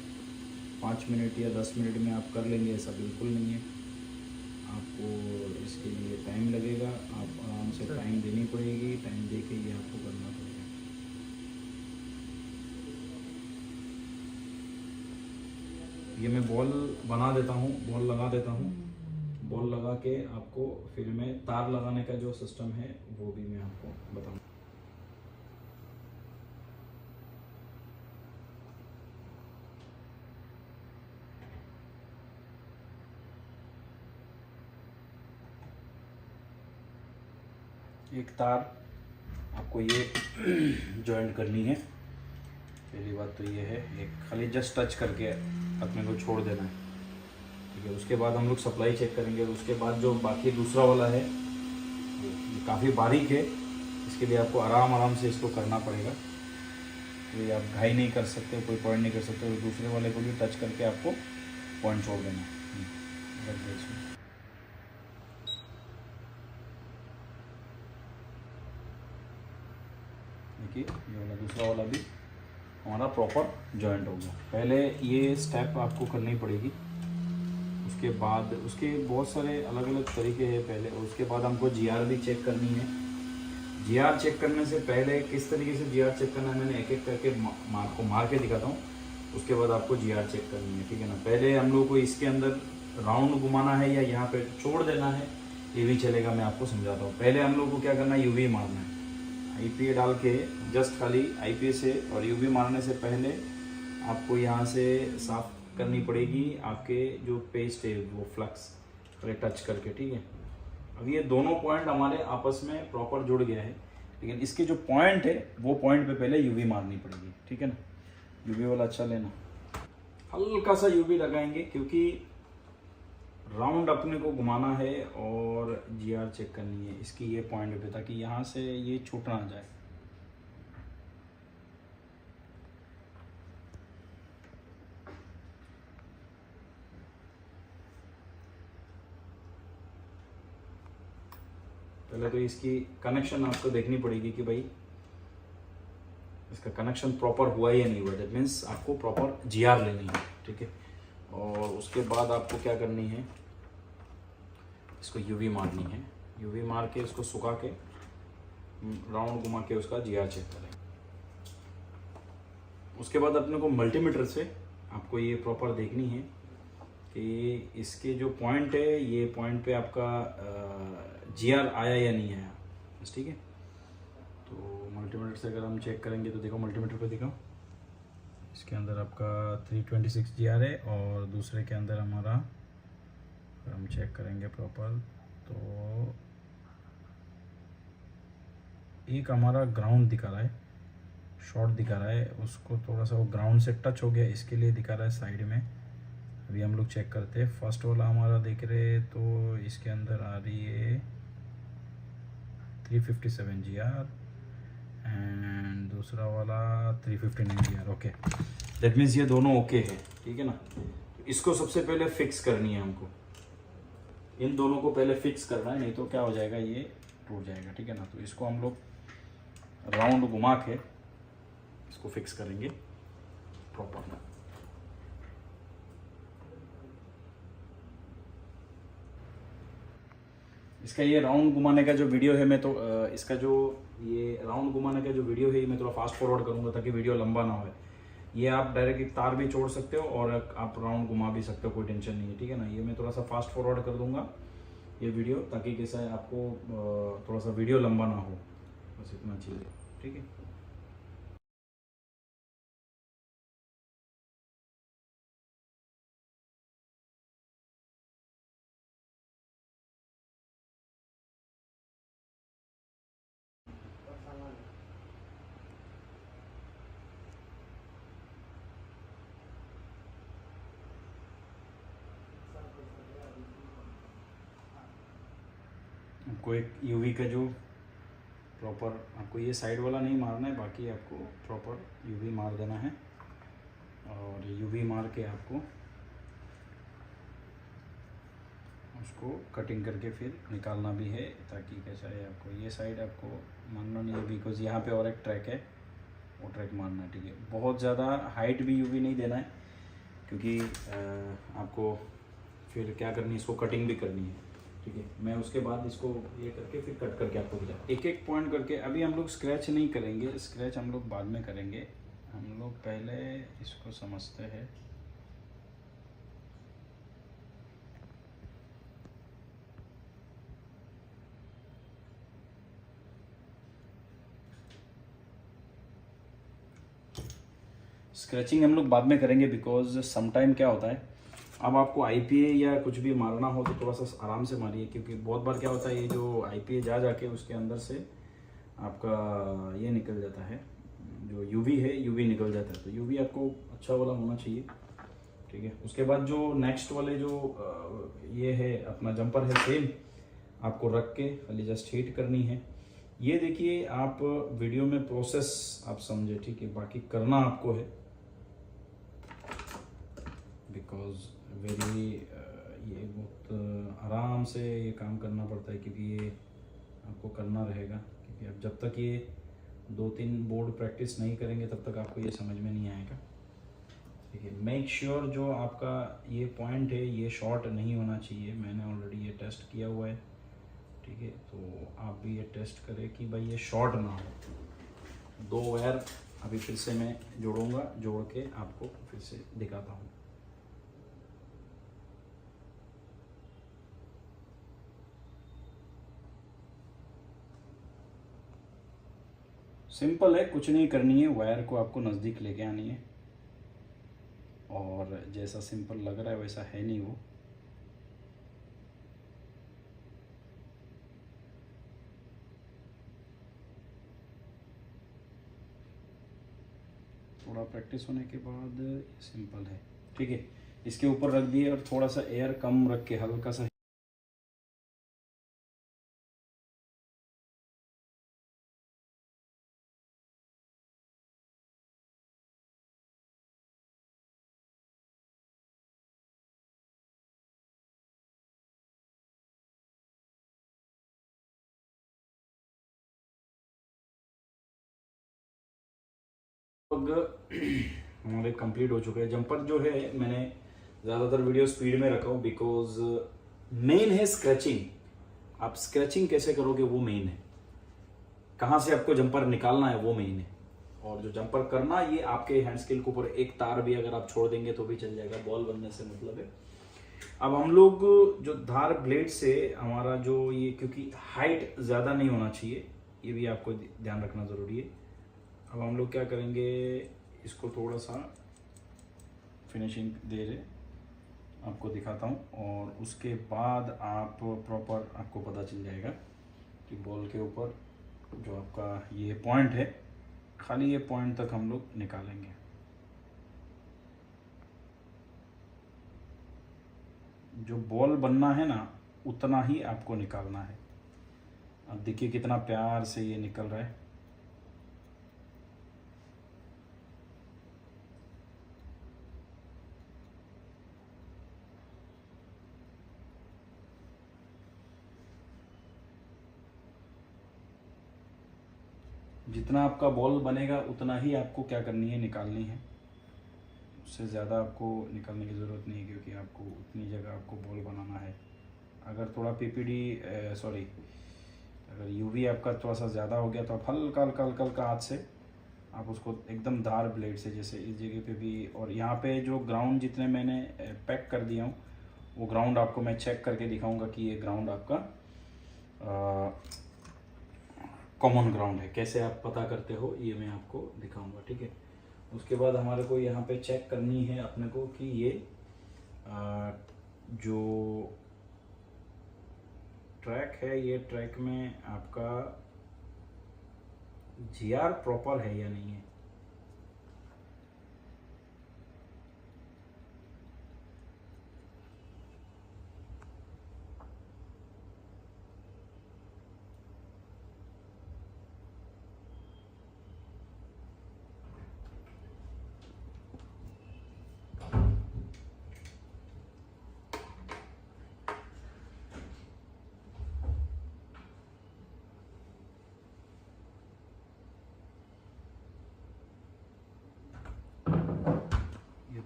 5 मिनट या 10 मिनट में आप कर लेंगे, ऐसा बिल्कुल नहीं है। आपको इसके लिए टाइम लगेगा, आप आराम से टाइम देनी पड़ेगी, टाइम दे के ये आपको करना पड़ेगा। ये मैं बॉल बना देता हूँ, बॉल लगा देता हूँ, बॉल लगा के आपको फिर मैं तार लगाने का जो सिस्टम है वो भी मैं आपको बताऊँ। एक तार आपको ये जॉइंट करनी है। पहली बात तो ये है, एक खाली जस्ट टच करके अपने को छोड़ देना है, ठीक है। उसके बाद हम लोग सप्लाई चेक करेंगे। उसके बाद जो बाकी दूसरा वाला है ये काफ़ी बारीक है, इसके लिए आपको आराम से इसको करना पड़ेगा। तो ये आप घाई नहीं कर सकते, कोई पॉइंट नहीं कर सकते, तो दूसरे वाले को भी टच करके आपको पॉइंट छोड़ देना है। देखिए ये वाला दूसरा वाला भी हमारा प्रॉपर जॉइंट हो गया। पहले ये स्टेप आपको करनी पड़ेगी, उसके बाद उसके बहुत सारे अलग अलग तरीके हैं पहले। उसके बाद हमको जीआर भी चेक करनी है। जीआर चेक करने से पहले किस तरीके से जीआर चेक करना है, मैंने एक एक करके आपको मार के दिखाता हूँ। उसके बाद आपको जीआर चेक करनी है, ठीक है ना। पहले हम लोग को इसके अंदर राउंड घुमाना है या यहाँ पे छोड़ देना है, ये भी चलेगा, मैं आपको समझाता हूँ। पहले हम लोग को क्या करना है, यूवी मारना है। आईपीए डाल के जस्ट खाली आईपीए से और यूवी मारने से पहले आपको यहाँ से साफ करनी पड़ेगी आपके जो पेस्ट है वो फ्लक्स पर टच करके, ठीक है। अब ये दोनों पॉइंट हमारे आपस में प्रॉपर जुड़ गया है, लेकिन इसके जो पॉइंट है वो पॉइंट पे पहले यूवी मारनी पड़ेगी, ठीक है ना। यूवी वाला अच्छा लेना, हल्का सा यूवी लगाएंगे क्योंकि राउंड अपने को घुमाना है और जीआर चेक करनी है इसकी ये पॉइंट पे, ताकि यहाँ से ये छूट ना जाए। पहले तो इसकी कनेक्शन आपको देखनी पड़ेगी कि भाई इसका कनेक्शन प्रॉपर हुआ या नहीं हुआ। दैट मीन्स आपको प्रॉपर जीआर लेनी है, ठीक है। और उसके बाद आपको क्या करनी है, इसको यूवी मारनी है। यूवी मार के इसको सुखा के राउंड घुमा के उसका जीआर चेक करें। उसके बाद अपने को मल्टीमीटर से आपको ये प्रॉपर देखनी है कि इसके जो पॉइंट है ये पॉइंट पे आपका जीआर आया या नहीं आया, बस, ठीक है। तो मल्टीमीटर से अगर हम चेक करेंगे तो देखो मल्टीमीटर पे दिखाओ, इसके अंदर आपका 326 GR है और दूसरे के अंदर हमारा अगर हम चेक करेंगे प्रॉपर तो एक हमारा ग्राउंड दिखा रहा है, शॉर्ट दिखा रहा है, उसको थोड़ा सा वो ग्राउंड से टच हो गया इसके लिए दिखा रहा है साइड में। अभी हम लोग चेक करते हैं। फर्स्ट वाला हमारा देख रहे तो इसके अंदर आ रही है 357 GR एंड दूसरा वाला 359 GR। ओके, दैट मीन्स ये दोनों ओके है, ठीक है ना। इसको सबसे पहले फिक्स करनी है हमको, इन दोनों को पहले फिक्स करना है, नहीं तो क्या हो जाएगा, ये टूट जाएगा, ठीक है ना। तो इसको हम लोग राउंड घुमा के इसको फिक्स करेंगे प्रॉपर। इसका ये राउंड घुमाने का जो वीडियो है, मैं तो इसका जो ये राउंड घुमाने का जो वीडियो है, मैं थोड़ा फास्ट फॉरवर्ड करूंगा ताकि वीडियो लंबा ना हो। ये आप डायरेक्ट एक तार भी छोड़ सकते हो और आप राउंड घुमा भी सकते हो, कोई टेंशन नहीं है, ठीक है ना। ये मैं थोड़ा सा फास्ट फॉरवर्ड कर दूंगा ये वीडियो, ताकि कैसा है आपको थोड़ा सा वीडियो लंबा ना हो, बस इतना चाहिए, ठीक है। आपको एक यूवी का जो प्रॉपर, आपको ये साइड वाला नहीं मारना है, बाकी आपको प्रॉपर यूवी मार देना है और यूवी मार के आपको उसको कटिंग करके फिर निकालना भी है, ताकि कैसा है आपको ये साइड आपको मारना नहीं है, बिकॉज यहाँ पे और एक ट्रैक है, वो ट्रैक मारना है, ठीक है। बहुत ज़्यादा हाइट भी यूवी नहीं देना है, क्योंकि आपको फिर क्या करनी है, इसको कटिंग भी करनी है, ठीक है। मैं उसके बाद इसको ये करके फिर कट करके आपको दिखा, एक एक पॉइंट करके। अभी हम लोग स्क्रैच नहीं करेंगे, स्क्रैच हम लोग बाद में करेंगे, हम लोग पहले इसको समझते हैं। स्क्रैचिंग हम लोग बाद में करेंगे, बिकॉज समटाइम क्या होता है, अब आपको IPA या कुछ भी मारना हो तो थोड़ा सा आराम से मारिए, क्योंकि बहुत बार क्या होता है, ये जो IPA जाके उसके अंदर से आपका ये निकल जाता है, जो UV है UV निकल जाता है, तो UV आपको अच्छा वाला होना चाहिए, ठीक है। उसके बाद जो नेक्स्ट वाले जो ये है अपना जंपर है, सेम आपको रख के खाली जस्ट हीट करनी है। ये देखिए आप वीडियो में प्रोसेस आप समझे, ठीक है, बाकी करना आपको है, बिकॉज वेरी ये बहुत आराम से ये काम करना पड़ता है, क्योंकि ये आपको करना रहेगा, क्योंकि अब जब तक ये 2-3 बोर्ड प्रैक्टिस नहीं करेंगे तब तक आपको ये समझ में नहीं आएगा, ठीक है। मेक श्योर जो आपका ये पॉइंट है ये शॉर्ट नहीं होना चाहिए, मैंने ऑलरेडी ये टेस्ट किया हुआ है, ठीक है। तो आप भी ये टेस्ट करें कि भाई ये शॉर्ट ना हो। 2 वायर अभी फिर से मैं जोड़ूंगा, जोड़ के आपको फिर से दिखाता हूँ। सिंपल है, कुछ नहीं करनी है, वायर को आपको नज़दीक लेके आनी है, और जैसा सिंपल लग रहा है वैसा है नहीं वो। थोड़ा प्रैक्टिस होने के बाद सिंपल है, ठीक है। इसके ऊपर रख दिए और थोड़ा सा एयर कम रख के हल्का सा हमारे कंप्लीट हो चुके हैं। जंपर जो है मैंने ज़्यादातर वीडियो स्पीड में रखा हूँ, बिकॉज मेन है स्क्रैचिंग। आप स्क्रैचिंग कैसे करोगे वो मेन है, कहाँ से आपको जंपर निकालना है वो मेन है, और जो जंपर करना ये आपके हैंड स्किल के ऊपर। एक तार भी अगर आप छोड़ देंगे तो भी चल जाएगा, बॉल बनने से मतलब है। अब हम लोग जो धार ब्लेड से हमारा जो ये, क्योंकि हाइट ज़्यादा नहीं होना चाहिए, ये भी आपको ध्यान रखना ज़रूरी है। अब हम लोग क्या करेंगे, इसको थोड़ा सा फिनिशिंग दे रहे आपको दिखाता हूँ, और उसके बाद आप प्रॉपर आपको पता चल जाएगा कि बॉल के ऊपर जो आपका ये पॉइंट है, खाली ये पॉइंट तक हम लोग निकालेंगे। जो बॉल बनना है ना उतना ही आपको निकालना है। अब देखिए कितना प्यार से ये निकल रहा है। जितना आपका बॉल बनेगा उतना ही आपको क्या करनी है, निकालनी है। उससे ज़्यादा आपको निकालने की ज़रूरत नहीं है, क्योंकि आपको उतनी जगह आपको बॉल बनाना है। अगर थोड़ा अगर यूवी आपका थोड़ा सा ज़्यादा हो गया तो आप हल्का हल्का हल्का हल्का हाथ से आप उसको एकदम धार ब्लेड से, जैसे इस जगह पे भी, और यहाँ पे जो ग्राउंड जितने मैंने पैक कर दिया हूँ वो ग्राउंड आपको मैं चेक करके दिखाऊंगा कि ये ग्राउंड आपका कॉमन ग्राउंड है। कैसे आप पता करते हो ये मैं आपको दिखाऊंगा, ठीक है। उसके बाद हमारे को यहाँ पे चेक करनी है अपने को कि ये जो ट्रैक है, ये ट्रैक में आपका जीआर प्रॉपर है या नहीं है।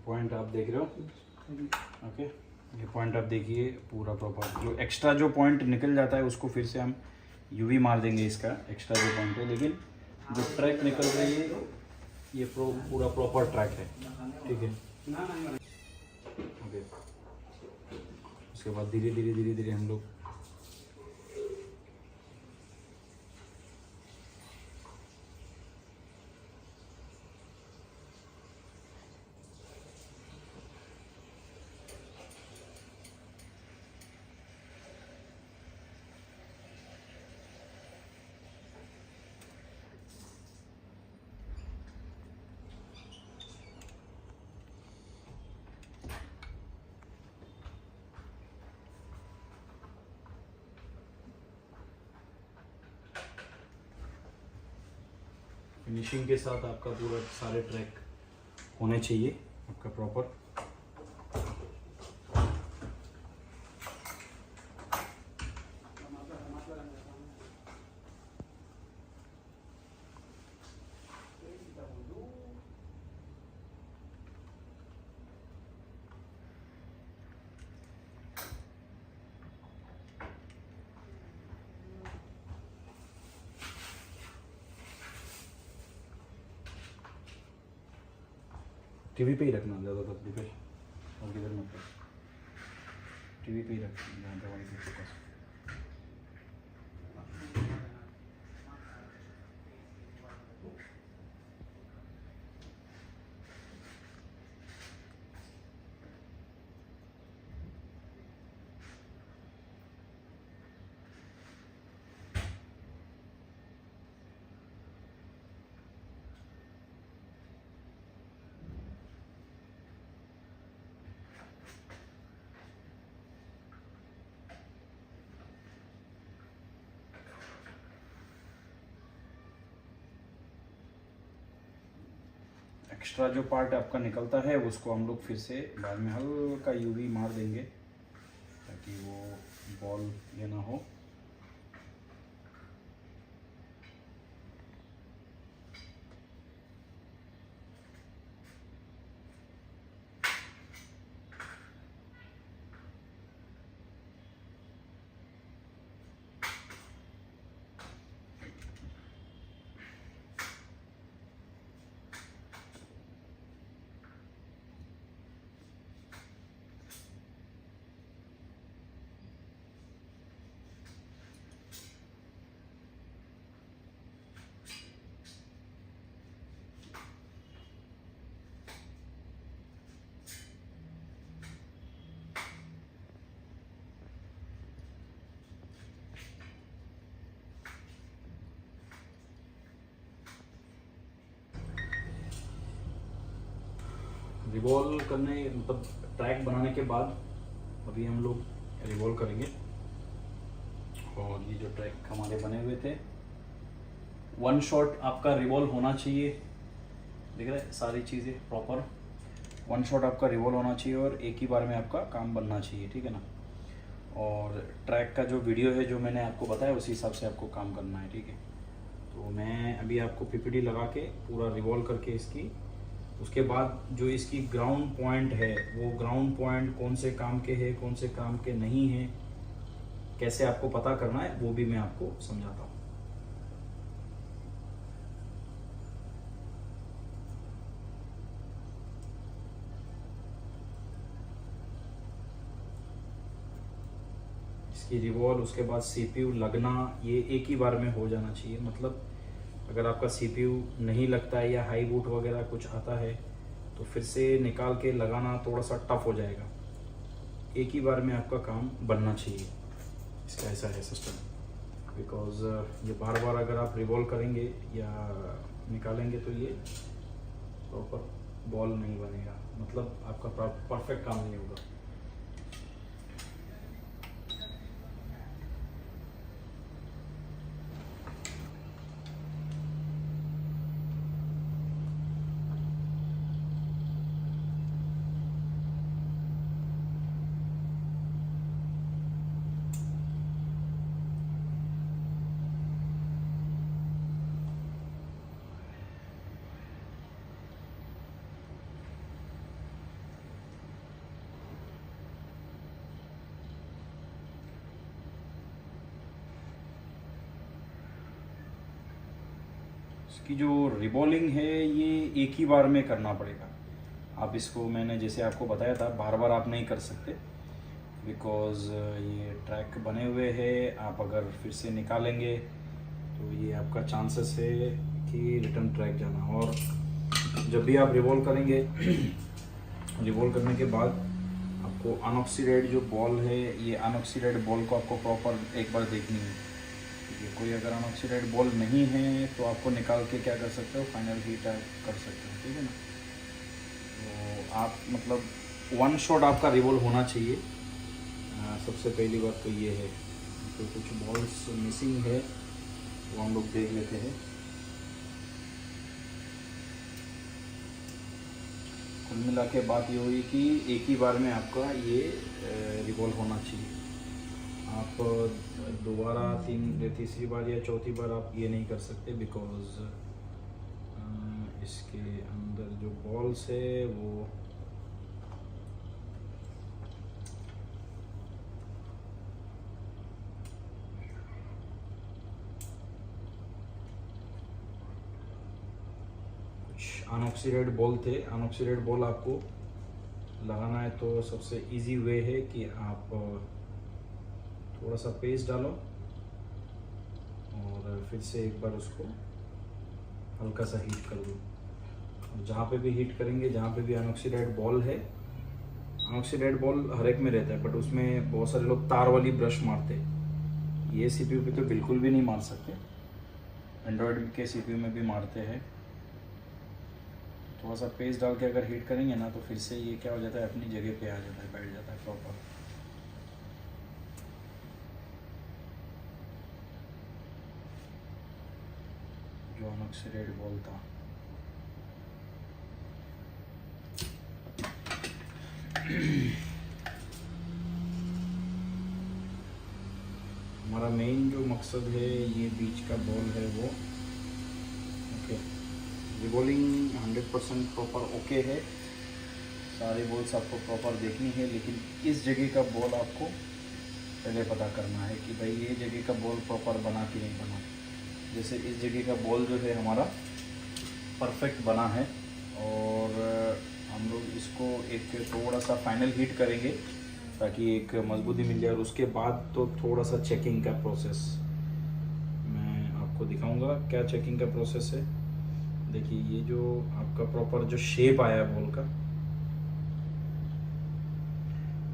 पॉइंट आप देख रहे हो, ओके। ये पॉइंट आप देखिए पूरा प्रॉपर। जो एक्स्ट्रा जो पॉइंट निकल जाता है उसको फिर से हम यूवी मार देंगे, इसका एक्स्ट्रा जो पॉइंट है। लेकिन जो ट्रैक निकल रही है ये पूरा प्रॉपर ट्रैक है, ठीक है, ओके। उसके बाद धीरे धीरे धीरे धीरे हम लोग फिनिशिंग के साथ आपका पूरा सारे ट्रैक होने चाहिए आपका प्रॉपर। टीवी पे ही रखना ज़्यादातर दीपेश, और किधर मत कर, टीवी पे ही रख, जहाँ पे वाई फाई फोकस। एक्स्ट्रा जो पार्ट आपका निकलता है उसको हम लोग फिर से बाद में हल्का यूवी मार देंगे ताकि वो बॉल ये ना हो। रिवॉल्व करने मतलब ट्रैक बनाने के बाद अभी हम लोग रिवॉल्व करेंगे। और ये जो ट्रैक हमारे बने हुए थे, वन शॉट आपका रिवॉल्व होना चाहिए। देख रहे हैं सारी चीज़ें प्रॉपर, वन शॉट आपका रिवॉल्व होना चाहिए और एक ही बार में आपका काम बनना चाहिए, ठीक है ना। और ट्रैक का जो वीडियो है जो मैंने आपको बताया उसी हिसाब से आपको काम करना है, ठीक है। तो मैं अभी आपको पीपीटी लगा के पूरा रिवॉल्व करके इसकी, उसके बाद जो इसकी ग्राउंड पॉइंट है वो ग्राउंड पॉइंट कौन से काम के है कौन से काम के नहीं है, कैसे आपको पता करना है वो भी मैं आपको समझाता हूँ। इसकी रिवॉल्व, उसके बाद सीपीयू लगना, ये एक ही बार में हो जाना चाहिए। मतलब अगर आपका सीपीयू नहीं लगता है या हाई बूट वगैरह कुछ आता है तो फिर से निकाल के लगाना थोड़ा सा टफ हो जाएगा। एक ही बार में आपका काम बनना चाहिए, इसका ऐसा है सिस्टम। बिकॉज ये बार बार अगर आप रिवॉल्व करेंगे या निकालेंगे तो ये प्रॉपर बॉल नहीं बनेगा, मतलब आपका परफेक्ट काम नहीं होगा। इसकी जो रिबॉलिंग है ये एक ही बार में करना पड़ेगा। आप इसको, मैंने जैसे आपको बताया था, बार बार आप नहीं कर सकते बिकॉज़ ये ट्रैक बने हुए हैं। आप अगर फिर से निकालेंगे तो ये आपका चांसेस है कि रिटर्न ट्रैक जाना। और जब भी आप रिवॉल्व करेंगे रिवॉल्व करने के बाद आपको अनऑक्सीडाइड जो बॉल है, ये अनऑक्सीडाइड बॉल को आपको प्रॉपर एक बार देखनी है। कोई अगर अनऑक्सीडाइड बॉल नहीं है तो आपको निकाल के क्या कर सकते हो, फाइनल हीट कर सकते हो, ठीक है ना। तो आप मतलब वन शॉट आपका रिवॉल्व होना चाहिए। सबसे पहली बात तो ये है। तो कुछ बॉल्स मिसिंग है वो हम लोग देख लेते हैं। कुल मिला के बात ये हुई कि एक ही बार में आपका ये रिवॉल्व होना चाहिए। आप दोबारा तीसरी बार या चौथी बार आप ये नहीं कर सकते बिकॉज इसके अंदर जो बॉल्स है वो कुछ अनऑक्सीडाइड बॉल थे। अनऑक्सीडाइड बॉल आपको लगाना है तो सबसे इजी वे है कि आप थोड़ा सा पेस्ट डालो और फिर से एक बार उसको हल्का सा हीट कर दो। और जहाँ पे भी हीट करेंगे, जहाँ पे भी अनऑक्सीडाइड बॉल है, अनऑक्सीडाइड बॉल हर एक में रहता है बट उसमें बहुत सारे लोग तार वाली ब्रश मारते हैं। ये सीपीयू पे तो बिल्कुल भी नहीं मार सकते, एंड्रॉयड के सीपीयू में भी मारते हैं। थोड़ा सा पेस्ट डाल के अगर हीट करेंगे ना तो फिर से ये क्या हो जाता है, अपनी जगह पे आ जाता है, बैठ जाता है प्रॉपर। जो अनऑक्सीडाइड बॉल था हमारा मेन जो मकसद है ये बीच का बॉल है वो ओके। रिबॉलिंग 100% प्रॉपर ओके है, सारे बॉल्स आपको प्रॉपर देखनी है, लेकिन इस जगह का बॉल आपको पहले पता करना है कि भाई ये जगह का बॉल प्रॉपर बना कि नहीं बना। जैसे इस जगह का बॉल जो है हमारा परफेक्ट बना है और हम लोग इसको एक थोड़ा सा फाइनल हीट करेंगे ताकि एक मजबूती मिल जाए। और उसके बाद तो थोड़ा सा चेकिंग का प्रोसेस मैं आपको दिखाऊंगा, क्या चेकिंग का प्रोसेस है। देखिए ये जो आपका प्रॉपर जो शेप आया है बॉल का,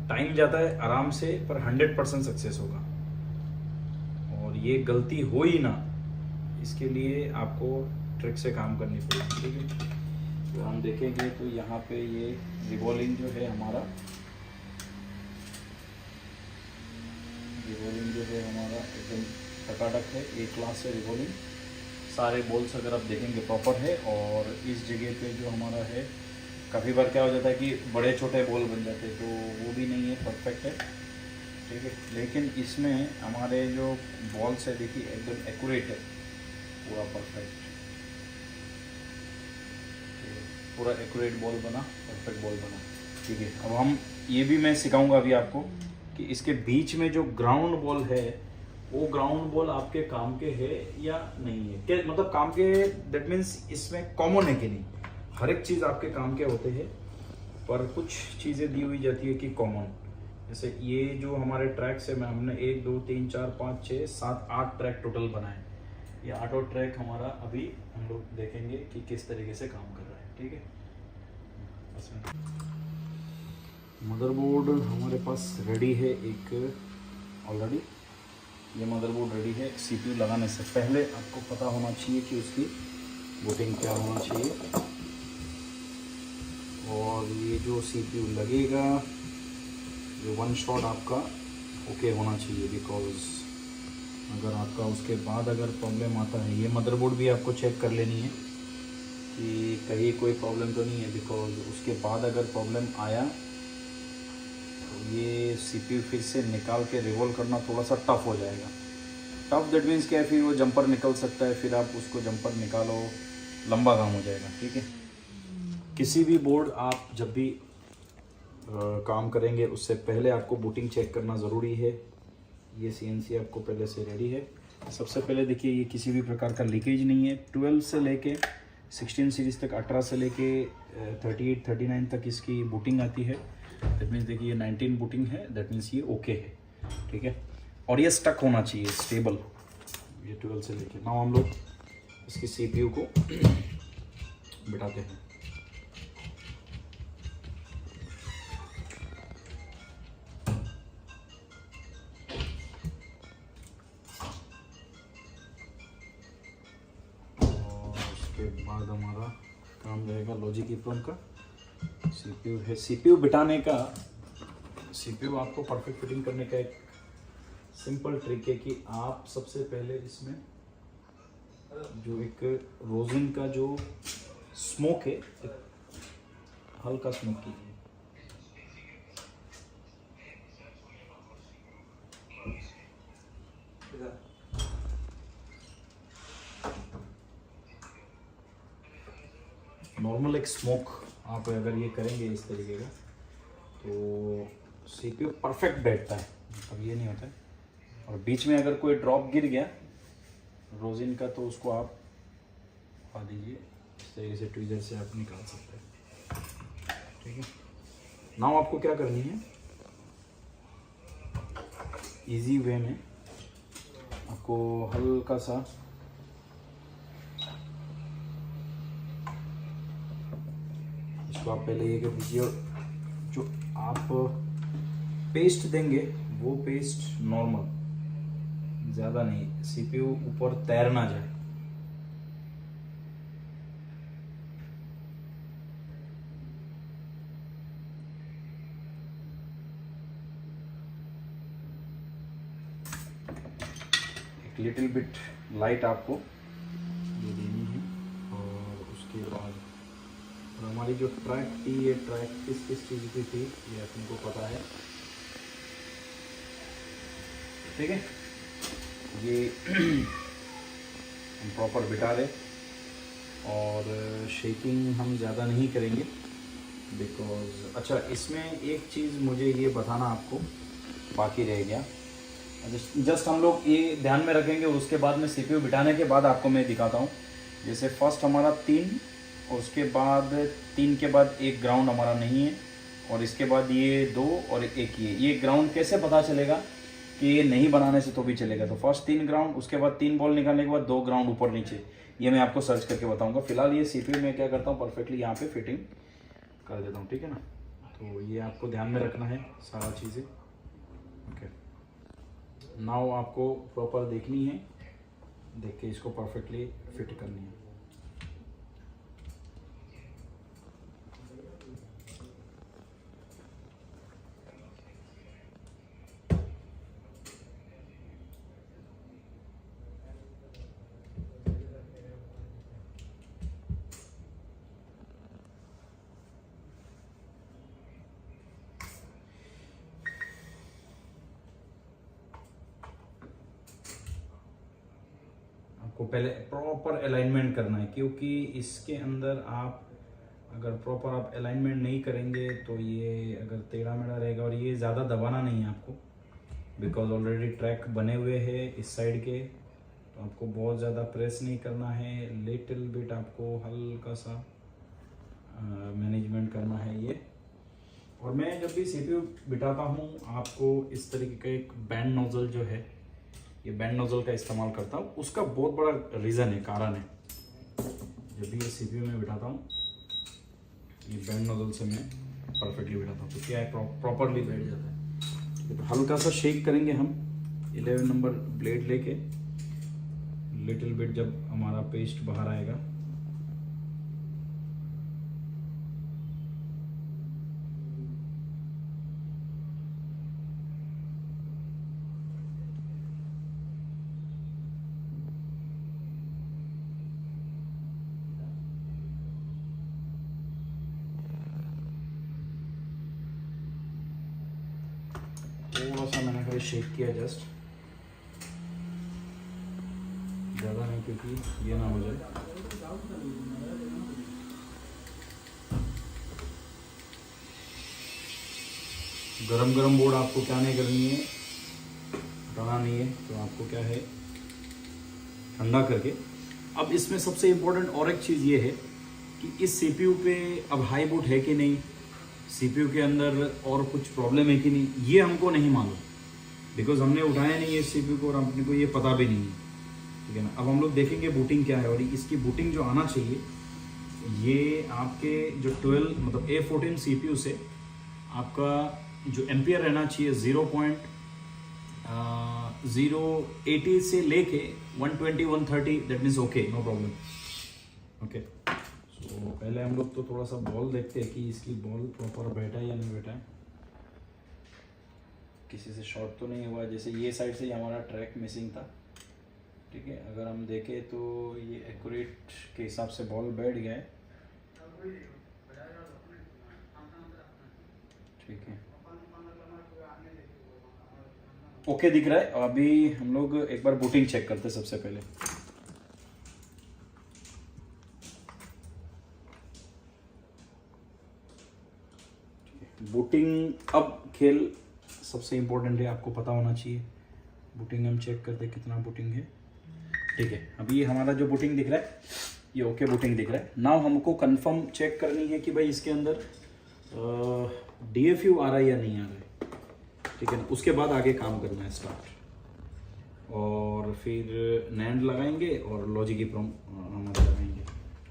टाइम जाता है आराम से पर 100% सक्सेस होगा। और ये गलती हो ही ना, इसके लिए आपको ट्रिक से काम करनी पड़ेगी, ठीक है। तो हम देखेंगे तो यहाँ पे ये रिवॉल्विंग जो है हमारा, रिवॉल्विंग जो है हमारा एकदम टकाटक है, एक क्लास है रिवॉल्विंग। सारे बॉल्स अगर आप देखेंगे प्रॉपर है। और इस जगह पे जो हमारा है, काफ़ी बार क्या हो जाता है कि बड़े छोटे बॉल बन जाते हैं, तो वो भी नहीं है, परफेक्ट है, ठीक है। लेकिन इसमें हमारे जो बॉल्स है देखिए एकदम एक्यूरेट है, पूरा परफेक्ट, पूरा एक्यूरेट बॉल बना, परफेक्ट बॉल बना, ठीक है। अब हम ये भी मैं सिखाऊंगा अभी आपको कि इसके बीच में जो ग्राउंड बॉल है, वो ग्राउंड बॉल आपके काम के है या नहीं है, क्या मतलब काम के, दैट मीन्स इसमें कॉमन है कि नहीं। हर एक चीज़ आपके काम के होते हैं, पर कुछ चीज़ें दी हुई जाती है कि कॉमन। जैसे ये जो हमारे ट्रैक्स है, मैं हमने 1 2 3 4 5 6 7 8 ट्रैक टोटल बनाए। ये 8 ट्रैक हमारा अभी हम लोग देखेंगे कि किस तरीके से काम कर रहा है, ठीक है। मदरबोर्ड हमारे पास रेडी है एक ऑलरेडी, ये मदरबोर्ड रेडी है। सीपीयू लगाने से पहले आपको पता होना चाहिए कि उसकी बूटिंग क्या होना चाहिए, और ये जो सीपीयू लगेगा, जो वन शॉट आपका ओके होना चाहिए, बिकॉज अगर आपका उसके बाद अगर प्रॉब्लम आता है, ये मदरबोर्ड भी आपको चेक कर लेनी है कि कहीं कोई प्रॉब्लम तो नहीं है, बिकॉज उसके बाद अगर प्रॉब्लम आया तो ये सीपीयू फिर से निकाल के रिवॉल्व करना थोड़ा सा टफ हो जाएगा। टफ दैट मीन्स क्या है, फिर वो जंपर निकल सकता है, फिर आप उसको जंपर निकालो, लंबा काम हो जाएगा, ठीक है। किसी भी बोर्ड आप जब भी काम करेंगे उससे पहले आपको बूटिंग चेक करना ज़रूरी है। ये सीएनसी आपको पहले से रेडी है। सबसे पहले देखिए ये किसी भी प्रकार का लीकेज नहीं है। 12 से लेके 16 सीरीज़ तक, 18 से लेके 38 39 तक इसकी बूटिंग आती है। दैट मीन्स देखिए ये 19 बूटिंग है, दैट मीन्स ये ओके है, ठीक है। और ये स्टक होना चाहिए, स्टेबल, ये 12 से लेके। नाउ हम लोग इसकी सीपीयू को बिठाते हैं। उसके बाद हमारा काम रहेगा लॉजिक EEPROM का। सीपीयू है, सीपीयू बिठाने का, सीपीयू आपको परफेक्ट फिटिंग करने का एक सिंपल ट्रिक है कि आप सबसे पहले इसमें जो एक रोजिन का जो स्मोक है, हल्का स्मोक कीजिए। नॉर्मल एक स्मोक आप अगर ये करेंगे इस तरीके का, तो सीपीयू परफेक्ट बैठता है, अब ये नहीं होता है। और बीच में अगर कोई ड्रॉप गिर गया रोजिन का, तो उसको आप हटा दीजिए, इस तरीके से ट्वीजर से आप निकाल सकते हैं, ठीक है। नाउ आपको क्या करनी है, इजी वे में आपको हल्का सा इसको आप पहले ये कर दीजिए, और जो आप पेस्ट देंगे वो पेस्ट नॉर्मल, ज़्यादा नहीं, सीपीयू ऊपर तैर ना जाए। एक लिटिल बिट लाइट आपको ये देनी है। और उसके बाद हमारी जो ट्रैक थी, ये ट्रैक किस किस चीज़ की थी ये तुमको पता है, ठीक है। ये हम प्रॉपर बिठा लें, और शेकिंग हम ज़्यादा नहीं करेंगे, बिकॉज अच्छा इसमें एक चीज़ मुझे ये बताना आपको बाकी रह गया। जस्ट हम लोग ये ध्यान में रखेंगे, उसके बाद में सीपीयू बिठाने के बाद आपको मैं दिखाता हूँ। जैसे फर्स्ट हमारा 3, और उसके बाद 3 के बाद एक ग्राउंड हमारा नहीं है, और इसके बाद ये 2 और एक ये ग्राउंड कैसे पता चलेगा कि ये नहीं बनाने से तो भी चलेगा। तो फर्स्ट 3 ग्राउंड, उसके बाद 3 बॉल निकालने के बाद 2 ग्राउंड ऊपर नीचे, ये मैं आपको सर्च करके बताऊंगा। फिलहाल ये सीपीयू में क्या करता हूँ, परफेक्टली यहाँ पे फिटिंग कर देता हूँ, ठीक है ना। तो ये आपको ध्यान में रखना है सारा चीज़ें, ओके। नाउ आपको प्रॉपर देखनी है, देख के इसको परफेक्टली फिट करनी है। आपको पहले प्रॉपर अलाइनमेंट करना है, क्योंकि इसके अंदर आप अगर प्रॉपर आप अलाइनमेंट नहीं करेंगे तो ये अगर टेढ़ा मेढ़ा रहेगा। और ये ज़्यादा दबाना नहीं है आपको, बिकॉज ऑलरेडी ट्रैक बने हुए हैं इस साइड के, तो आपको बहुत ज़्यादा प्रेस नहीं करना है। लिटिल बिट आपको हल्का सा मैनेजमेंट करना है ये। और मैं जब भी सीपीयू बिठाता हूँ आपको इस तरीके का एक बैंड नोजल जो है, ये बैंड नोजल का इस्तेमाल करता हूँ। उसका बहुत बड़ा रीज़न है, कारण है। जब भी ये सीपीयू में बिठाता हूँ ये बैंड नोजल से मैं परफेक्टली बिठाता हूँ, तो क्या है प्रॉपरली बैठ जाता है। तो हल्का सा शेक करेंगे हम 11 नंबर ब्लेड लेके, लिटिल बिट जब हमारा पेस्ट बाहर आएगा। थोड़ा सा मैंने खाली शेक किया, जस्ट ज़्यादा नहीं, क्योंकि ये ना हो जाए। गरम गरम बोर्ड आपको क्या नहीं करनी है, हटाना नहीं है, तो आपको क्या है ठंडा करके। अब इसमें सबसे इम्पोर्टेंट और एक चीज़ ये है कि इस सीपीयू पे अब हाई बूट है कि नहीं, सीपीयू के अंदर और कुछ प्रॉब्लम है कि नहीं, ये हमको नहीं मालूम, बिकॉज हमने उठाया नहीं है इस सीपीयू को और अपने को ये पता भी नहीं है, ठीक है ना। अब हम लोग देखेंगे बूटिंग क्या है, और इसकी बूटिंग जो आना चाहिए, ये आपके जो 12 मतलब A14 सीपीयू से आपका जो एम्पियर रहना चाहिए 0.080 से लेके 120 130, that means okay, no problem. Okay, so पहले हम लोग तो थोड़ा सा बॉल देखते हैं कि इसकी बॉल प्रॉपर बैठा है या नहीं बैठा है, किसी से शॉर्ट तो नहीं हुआ। जैसे ये साइड से हमारा ट्रैक मिसिंग था, ठीक है। अगर हम देखें तो ये एक्यूरेट के हिसाब से बॉल बैठ गया है, ठीक है, ओके दिख रहा है। अभी हम लोग एक बार बूटिंग चेक करते हैं सबसे पहले। बूटिंग, अब खेल सबसे इम्पोर्टेंट है, आपको पता होना चाहिए। बूटिंग हम चेक करते हैं कितना बूटिंग है, ठीक है। अभी हमारा जो बूटिंग दिख रहा है ये ओके बूटिंग दिख रहा है। नाउ हमको कंफर्म चेक करनी है कि भाई इसके अंदर DFU आ रहा है या नहीं आ रहा है, ठीक है ना। उसके बाद आगे काम करना है स्टार्ट, और फिर नैंड लगाएंगे और लॉजिक EEPROM हमारे लगाएंगे।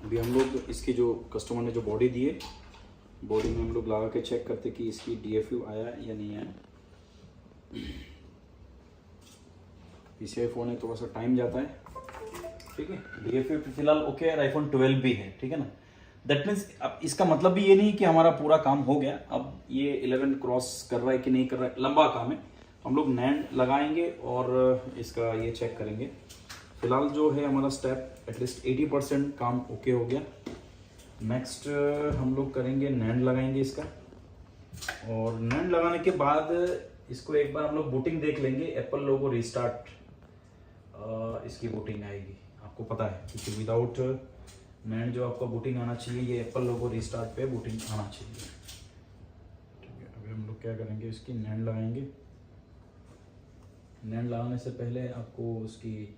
अभी हम लोग इसकी जो कस्टमर ने जो बॉडी दी है, बॉडी में हम लोग लगा के चेक करते कि इसकी DFU आया या नहीं आया। PCI फ़ोन है, थोड़ा सा टाइम जाता है, ठीक है। DFU फिलहाल ओके है, iPhone 12 भी है, ठीक है ना। दैट मीन्स अब इसका मतलब भी ये नहीं कि हमारा पूरा काम हो गया। अब ये 11 क्रॉस कर रहा है कि नहीं कर रहा है, लंबा काम है। हम लोग नैंड लगाएंगे और इसका ये चेक करेंगे। फिलहाल जो है हमारा स्टेप एटलीस्ट 80% काम ओके हो गया। नेक्स्ट हम लोग करेंगे नैंड लगाएंगे इसका, और नैंड लगाने के बाद इसको एक बार हम लोग बूटिंग देख लेंगे। एप्पल लोगो रिस्टार्ट इसकी बूटिंग आएगी, आपको पता है, क्योंकि विदाउट नैंड जो आपका बूटिंग आना चाहिए, ये एप्पल लोगो रिस्टार्ट पे बूटिंग आना चाहिए, ठीक है। अभी हम लोग क्या करेंगे, इसकी नैंड लगाएंगे। नैंड लगाने से पहले आपको उसकी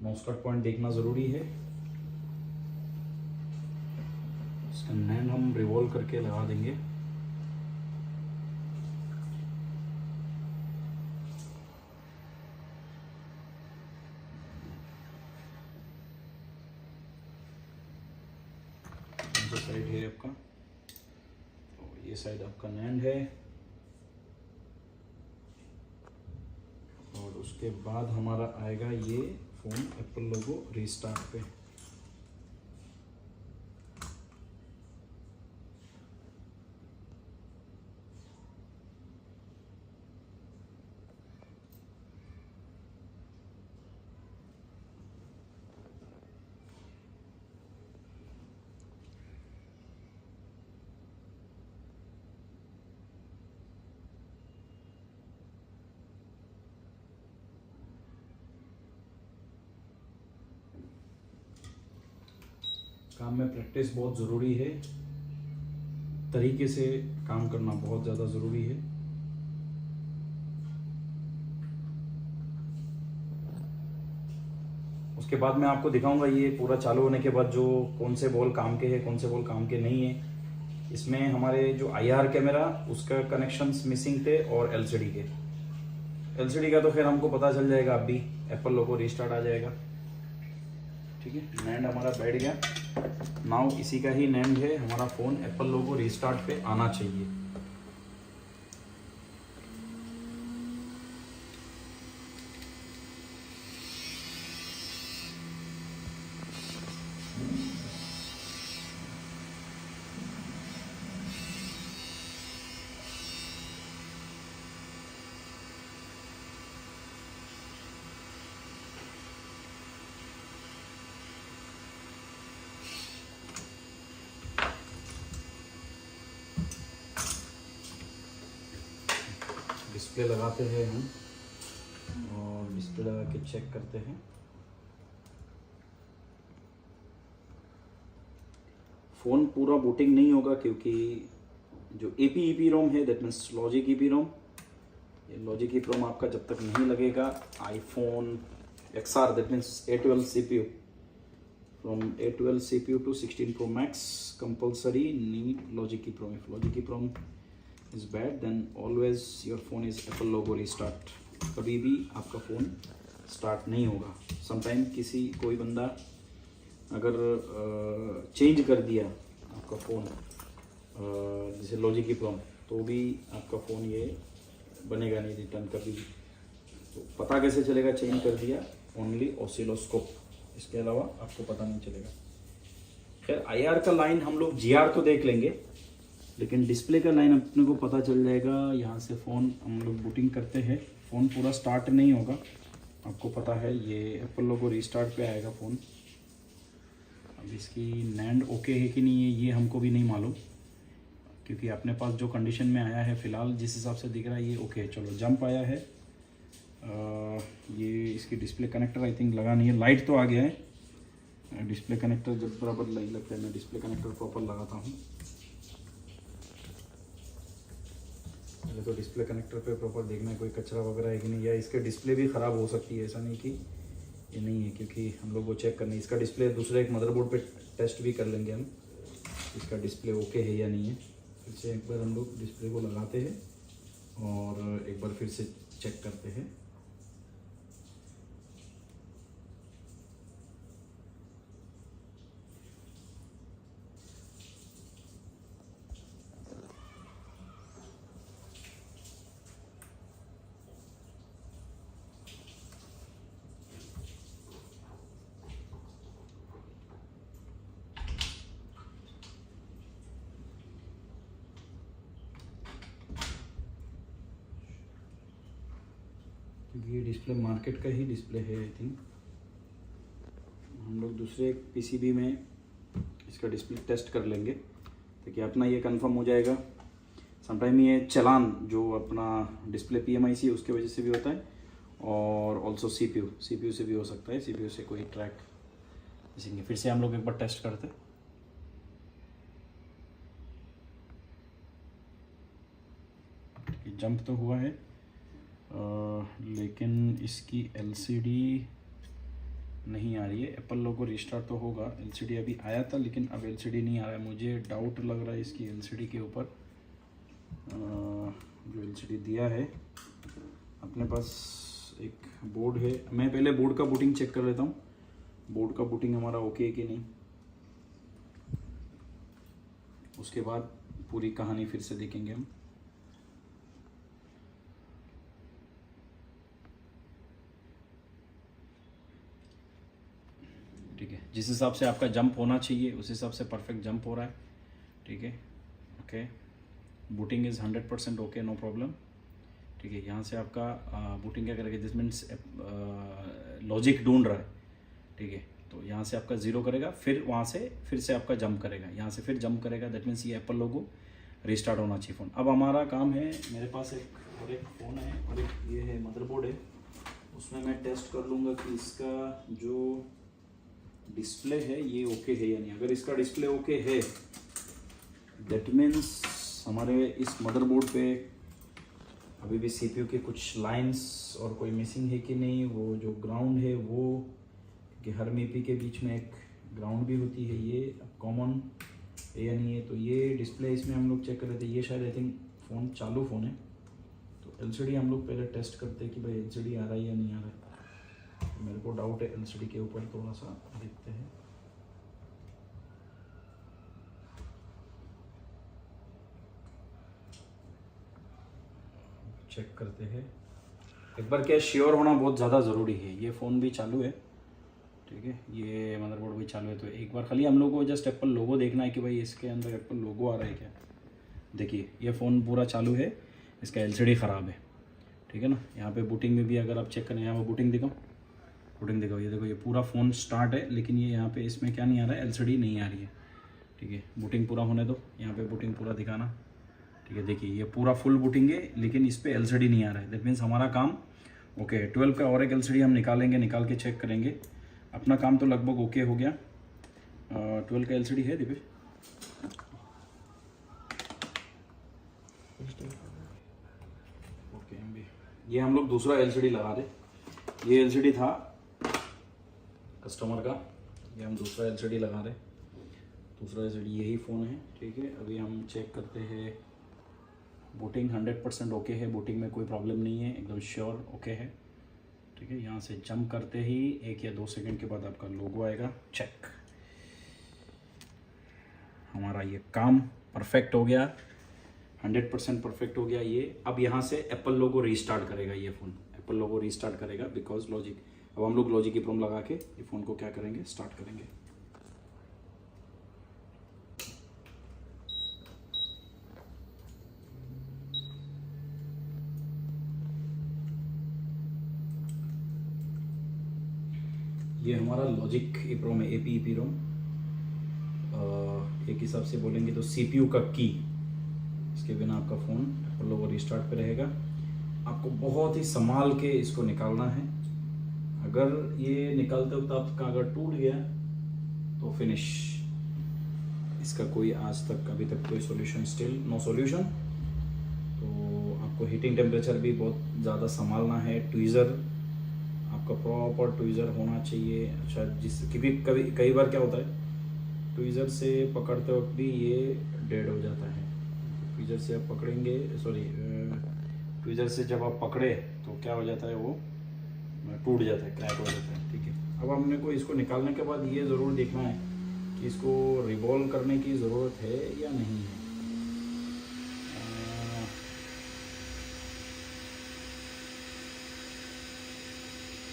माउस कट पॉइंट देखना ज़रूरी है। इसका नैंड हम रिवॉल्व करके लगा देंगे। साइड है आपका, तो ये साइड आपका नैंड है, और उसके बाद हमारा आएगा ये फोन एप्पल लोगो रिस्टार्ट पे। काम में प्रैक्टिस बहुत ज़रूरी है, तरीके से काम करना बहुत ज़्यादा ज़रूरी है। उसके बाद मैं आपको दिखाऊंगा ये पूरा चालू होने के बाद जो कौन से बॉल काम के हैं, कौन से बॉल काम के नहीं है। इसमें हमारे जो IR कैमरा उसका कनेक्शंस मिसिंग थे और LCD का तो खैर हमको पता चल जाएगा, अभी एप्पल लोगो रिस्टार्ट आ जाएगा। ठीक है, नैंड हमारा बैठ गया। नाउ इसी का ही नैंड है, हमारा फ़ोन एप्पल लोगो रिस्टार्ट पे आना चाहिए। डिस्प्ले लगाते हैं हम और डिस्प्ले लगा के चेक करते हैं। फ़ोन पूरा बूटिंग नहीं होगा क्योंकि जो EEPROM है, दैट मीन्स लॉजिक EEPROM, ये लॉजिक EEPROM आपका जब तक नहीं लगेगा iPhone XR, that means A12 CPU, from A12 CPU to 16 Pro Max compulsory need logic EEPROM. If logic EEPROM is bad then always your phone is Apple logo restart. कभी भी आपका phone start नहीं होगा। Sometime कोई बंदा अगर change कर दिया आपका फ़ोन जैसे लॉजिक EEPROM, तो भी आपका फ़ोन ये बनेगा नहीं रिटर्न कभी भी। तो पता कैसे चलेगा चेंज कर दिया? ओनली ऑसिलोस्कोप, इसके अलावा आपको पता नहीं चलेगा। खैर IR का लाइन हम लोग GR तो देख लेंगे, लेकिन डिस्प्ले का लाइन अपने को पता चल जाएगा। यहाँ से फ़ोन हम लोग बूटिंग करते हैं, फ़ोन पूरा स्टार्ट नहीं होगा, आपको पता है। ये एप्पल लोगो रिस्टार्ट पे आएगा फ़ोन। अब इसकी नैंड ओके है कि नहीं है ये हमको भी नहीं मालूम, क्योंकि अपने पास जो कंडीशन में आया है फ़िलहाल जिस हिसाब से दिख रहा है ये ओके है। चलो जंप आया है। ये इसकी डिस्प्ले कनेक्टर आई थिंक लगा नहीं है, लाइट तो आ गया है। डिस्प्ले कनेक्टर जब बराबर नहीं लगता है, मैं डिस्प्ले कनेक्टर प्रॉपर लगाता हूँ। पहले तो डिस्प्ले कनेक्टर पे प्रॉपर देखना है कोई कचरा वगैरह है कि नहीं, या इसके डिस्प्ले भी ख़राब हो सकती है, ऐसा नहीं कि ये नहीं है, क्योंकि हम लोग वो चेक करना है। इसका डिस्प्ले दूसरे एक मदरबोर्ड पे टेस्ट भी कर लेंगे हम, इसका डिस्प्ले ओके है या नहीं है। फिर से एक बार हम लोग डिस्प्ले को लगाते हैं और एक बार फिर से चेक करते हैं। क्योंकि ये डिस्प्ले मार्केट का ही डिस्प्ले है आई थिंक। हम लोग दूसरे PCB में इसका डिस्प्ले टेस्ट कर लेंगे ताकि अपना ये कंफर्म हो जाएगा। समटाइम ये चलान जो अपना डिस्प्ले PMIC है उसके वजह से भी होता है, और ऑल्सो CPU से भी हो सकता है। CPU से कोई ट्रैक देखेंगे। फिर से हम लोग एक बार टेस्ट करते हैं। जंप तो हुआ है लेकिन इसकी LCD नहीं आ रही है। एप्पल लोगो रिस्टार्ट तो होगा, LCD अभी आया था लेकिन अब LCD नहीं आ रहा है। मुझे डाउट लग रहा है इसकी LCD के ऊपर। जो LCD दिया है अपने पास एक बोर्ड है, मैं पहले बोर्ड का बूटिंग चेक कर लेता हूँ। बोर्ड का बूटिंग हमारा ओके है कि नहीं, उसके बाद पूरी कहानी फिर से देखेंगे हम। ठीक है, जिस हिसाब से आपका जंप होना चाहिए उस हिसाब से परफेक्ट जंप हो रहा है। ठीक है, okay, booting is 100% okay, no problem. ठीक है, यहाँ से आपका बूटिंग क्या करेगा, दिस मीन्स लॉजिक ढूंढ रहा है। ठीक है, तो यहाँ से आपका 0 करेगा, फिर वहाँ से फिर से आपका जंप करेगा, यहाँ से फिर जंप करेगा। दैट मीन्स ये एप्पल लोगो रिस्टार्ट होना चाहिए फ़ोन। अब हमारा काम है, मेरे पास एक फ़ोन है और एक ये है मदरबोर्ड है, उसमें मैं टेस्ट कर लूँगा कि इसका जो डिस्प्ले है ये ओके है या नहीं। अगर इसका डिस्प्ले ओके है दैट मीन्स हमारे इस मदरबोर्ड पे अभी भी सीपीयू के कुछ लाइंस और कोई मिसिंग है कि नहीं। वो जो ग्राउंड है वो कि हर मीपी के बीच में एक ग्राउंड भी होती है, ये कॉमन है या नहीं है। तो ये डिस्प्ले इसमें हम लोग चेक कर रहे थे। ये शायद आई थिंक फ़ोन चालू फ़ोन है, तो एलसीडी हम लोग पहले टेस्ट करते हैं कि भाई एलसीडी आ रहा है या नहीं आ रहा है। मेरे को डाउट है एलसीडी के ऊपर, थोड़ा सा देखते हैं। चेक करते हैं एक बार। क्या श्योर होना बहुत ज़्यादा ज़रूरी है। ये फ़ोन भी चालू है, ठीक है, ये मदरबोर्ड भी चालू है। तो एक बार खाली हम लोग को जस्ट एप्पल लोगो देखना है कि भाई इसके अंदर एप्पल लोगो आ रहा है क्या। देखिए ये फ़ोन पूरा चालू है, इसका एलसीडी ख़राब है, ठीक है ना। यहाँ पे बूटिंग में भी अगर आप चेक करें, यहाँ पर बूटिंग दिखाओ, बूटिंग दिखाओ। ये देखो ये पूरा फ़ोन स्टार्ट है, लेकिन ये यहाँ पे इसमें क्या नहीं आ रहा है, एलसीडी नहीं आ रही है, ठीक है। बूटिंग पूरा होने दो, यहाँ पे बूटिंग पूरा दिखाना, ठीक है। देखिए ये पूरा फुल बूटिंग है, लेकिन इस पर एलसीडी नहीं आ रहा है। दैट मीन्स हमारा काम ओके। 12 का और एक एलसीडी हम निकालेंगे, निकाल के चेक करेंगे। अपना काम तो लगभग ओके हो गया। 12 का एलसीडी है दिपेश? ओके ये हम लोग दूसरा एलसीडी लगा दे। ये एलसीडी था कस्टमर का, ये हम दूसरा एलसीडी लगा रहे। दूसरा एलसीडी यही फ़ोन है, ठीक है। अभी हम चेक करते हैं। बूटिंग 100% ओके है, बूटिंग में कोई प्रॉब्लम नहीं है, एकदम श्योर ओके है, ठीक है। यहाँ से जंप करते ही 1 या 2 सेकंड के बाद आपका लोगो आएगा। चेक, हमारा ये काम परफेक्ट हो गया, 100% परफेक्ट हो गया ये। अब यहाँ से एप्पल लोगो रीस्टार्ट करेगा ये फ़ोन, एप्पल लोगो रीस्टार्ट करेगा बिकॉज लॉजिक। अब हम लोग लॉजिक की प्रोम लगा के ये फ़ोन को क्या करेंगे, स्टार्ट करेंगे। ये हमारा लॉजिक ईप्रोम है, एपी ईप्रोम। एक हिसाब से बोलेंगे तो सीपीयू का की, इसके बिना आपका फ़ोन एप्पल लोगो रीस्टार्ट पे रहेगा। आपको बहुत ही संभाल के इसको निकालना है। अगर ये निकालते वक्त आपका अगर टूट गया तो फिनिश। इसका कोई आज तक अभी तक कोई सॉल्यूशन, स्टिल नो सॉल्यूशन। तो आपको हीटिंग टेम्परेचर भी बहुत ज़्यादा संभालना है। ट्वीज़र आपका प्रॉपर ट्वीज़र होना चाहिए। अच्छा, जिससे कभी कई बार क्या होता है, ट्वीज़र से पकड़ते वक्त भी ये डेड हो जाता है। ट्वीज़र से आप पकड़ेंगे, ट्वीज़र से जब आप पकड़े तो क्या हो जाता है, वो टूट जाता है, क्रैक हो जाता है, ठीक है। अब हमने को इसको निकालने के बाद ये ज़रूर देखना है कि इसको रिवॉल्व करने की ज़रूरत है या नहीं है।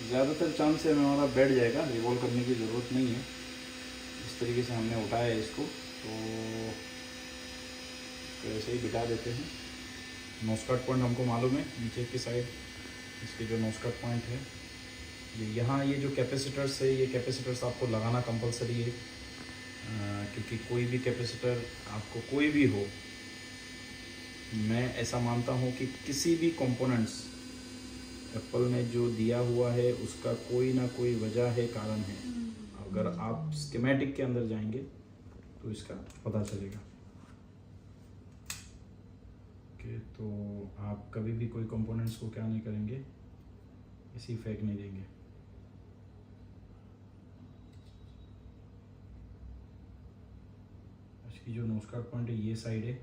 ज़्यादातर चांस है हमारा बैठ जाएगा, रिवॉल्व करने की ज़रूरत नहीं है। इस तरीके से हमने उठाया है इसको, तो ऐसे ही बिठा देते हैं। नोज कट पॉइंट हमको मालूम है, नीचे की साइड इसके जो नोज कट पॉइंट है यहाँ। ये जो कैपेसिटर्स है, ये कैपेसिटर्स आपको लगाना कंपलसरी है, क्योंकि कोई भी कैपेसिटर आपको कोई भी हो, मैं ऐसा मानता हूँ कि किसी भी कंपोनेंट्स एप्पल ने जो दिया हुआ है उसका कोई ना कोई वजह है, कारण है। अगर आप स्कीमेटिक के अंदर जाएंगे तो इसका पता चलेगा। ओके, तो आप कभी भी कोई कंपोनेंट्स को क्या नहीं करेंगे, इसी फेंक नहीं देंगे। इसकी जो नोज कट पॉइंट है ये साइड है,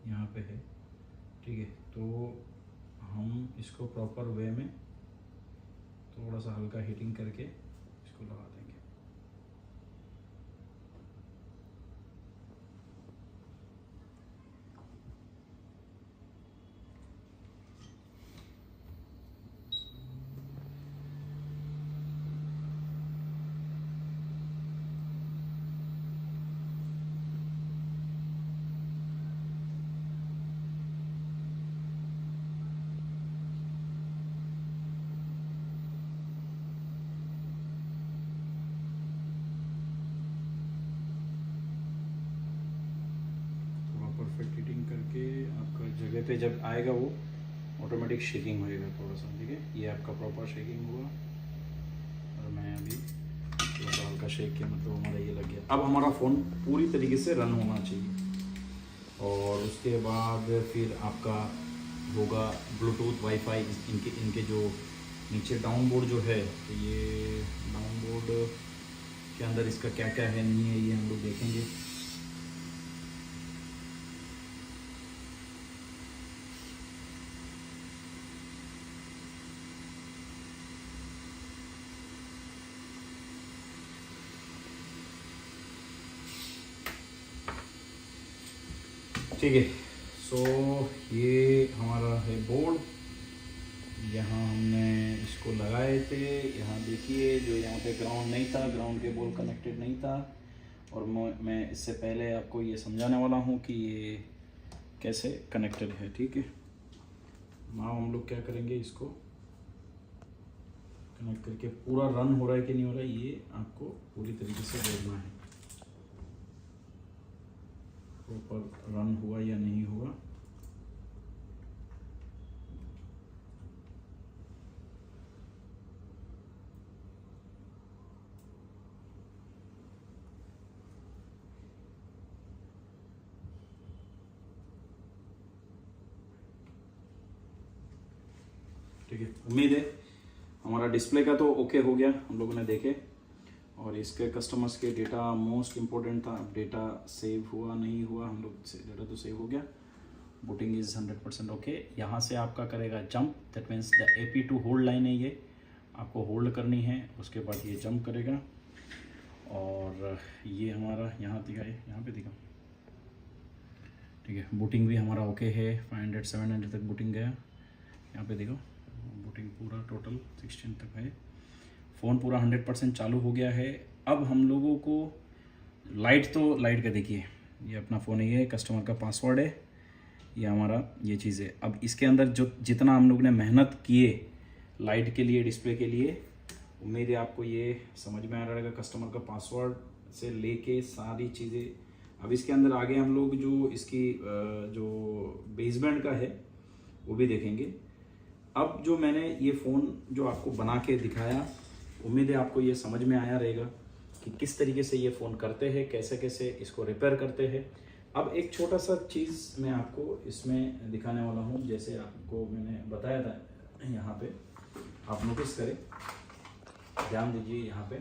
यहाँ पे है, ठीक है। तो हम इसको प्रॉपर वे में थोड़ा सा हल्का हीटिंग करके इसको लगा देंगे। परफेक्ट हीटिंग करके आपका जगह पे जब आएगा वो ऑटोमेटिक शेकिंग होएगा थोड़ा सा, ठीक है। ये आपका प्रॉपर शेकिंग हुआ और मैं अभी थोड़ा सा हल्का शेक किया, मतलब हमारा ये लग गया। अब हमारा फ़ोन पूरी तरीके से रन होना चाहिए और उसके बाद फिर आपका होगा ब्लूटूथ वाईफाई। इनके जो नीचे डाउन बोर्ड जो है, तो ये डाउन बोर्ड के अंदर इसका क्या क्या है नहीं है ये हम लोग देखेंगे। ठीक है, सो ये हमारा है बोर्ड। यहाँ हमने इसको लगाए थे, यहाँ देखिए जो यहाँ पे ग्राउंड नहीं था, ग्राउंड केबल कनेक्टेड नहीं था। और मैं इससे पहले आपको ये समझाने वाला हूँ कि ये कैसे कनेक्टेड है, ठीक है। नाउ हम लोग क्या करेंगे, इसको कनेक्ट करके पूरा रन हो रहा है कि नहीं हो रहा है ये आपको पूरी तरीके से देखना है, प्रॉपर रन हुआ या नहीं हुआ। ठीक है, उम्मीद है हमारा डिस्प्ले का तो ओके हो गया, हम लोगों ने देखे। और इसके कस्टमर्स के डेटा मोस्ट इम्पोर्टेंट था, डेटा सेव हुआ नहीं हुआ, हम लोग से डेटा तो सेव हो गया। Booting is 100% okay. यहाँ से आपका करेगा jump, that means the AP2 hold line है, ये आपको होल्ड करनी है, उसके बाद ये जंप करेगा। और ये हमारा यहाँ दिखाए, यहाँ पे दिखा, ठीक है। बूटिंग भी हमारा ओके है, 500-700 तक बूटिंग गया, यहाँ पे देखो बूटिंग पूरा टोटल 16 तक है। फ़ोन पूरा 100% चालू हो गया है। अब हम लोगों को लाइट का देखिए, ये अपना फ़ोन है, ये कस्टमर का पासवर्ड है, ये हमारा ये चीज़ है। अब इसके अंदर जो जितना हम लोग ने मेहनत किए लाइट के लिए, डिस्प्ले के लिए, उम्मीद है आपको ये समझ में आ रहा है। कस्टमर का पासवर्ड से लेके सारी चीज़ें। अब इसके अंदर आगे हम लोग जो इसकी जो बेसबैंड का है वो भी देखेंगे। अब जो मैंने ये फ़ोन जो आपको बना के दिखाया, उम्मीद है आपको ये समझ में आया रहेगा कि किस तरीके से ये फ़ोन करते हैं, कैसे कैसे इसको रिपेयर करते हैं। अब एक छोटा सा चीज़ मैं आपको इसमें दिखाने वाला हूँ, जैसे आपको मैंने बताया था। यहाँ पे आप नोटिस करें, ध्यान दीजिए यहाँ पे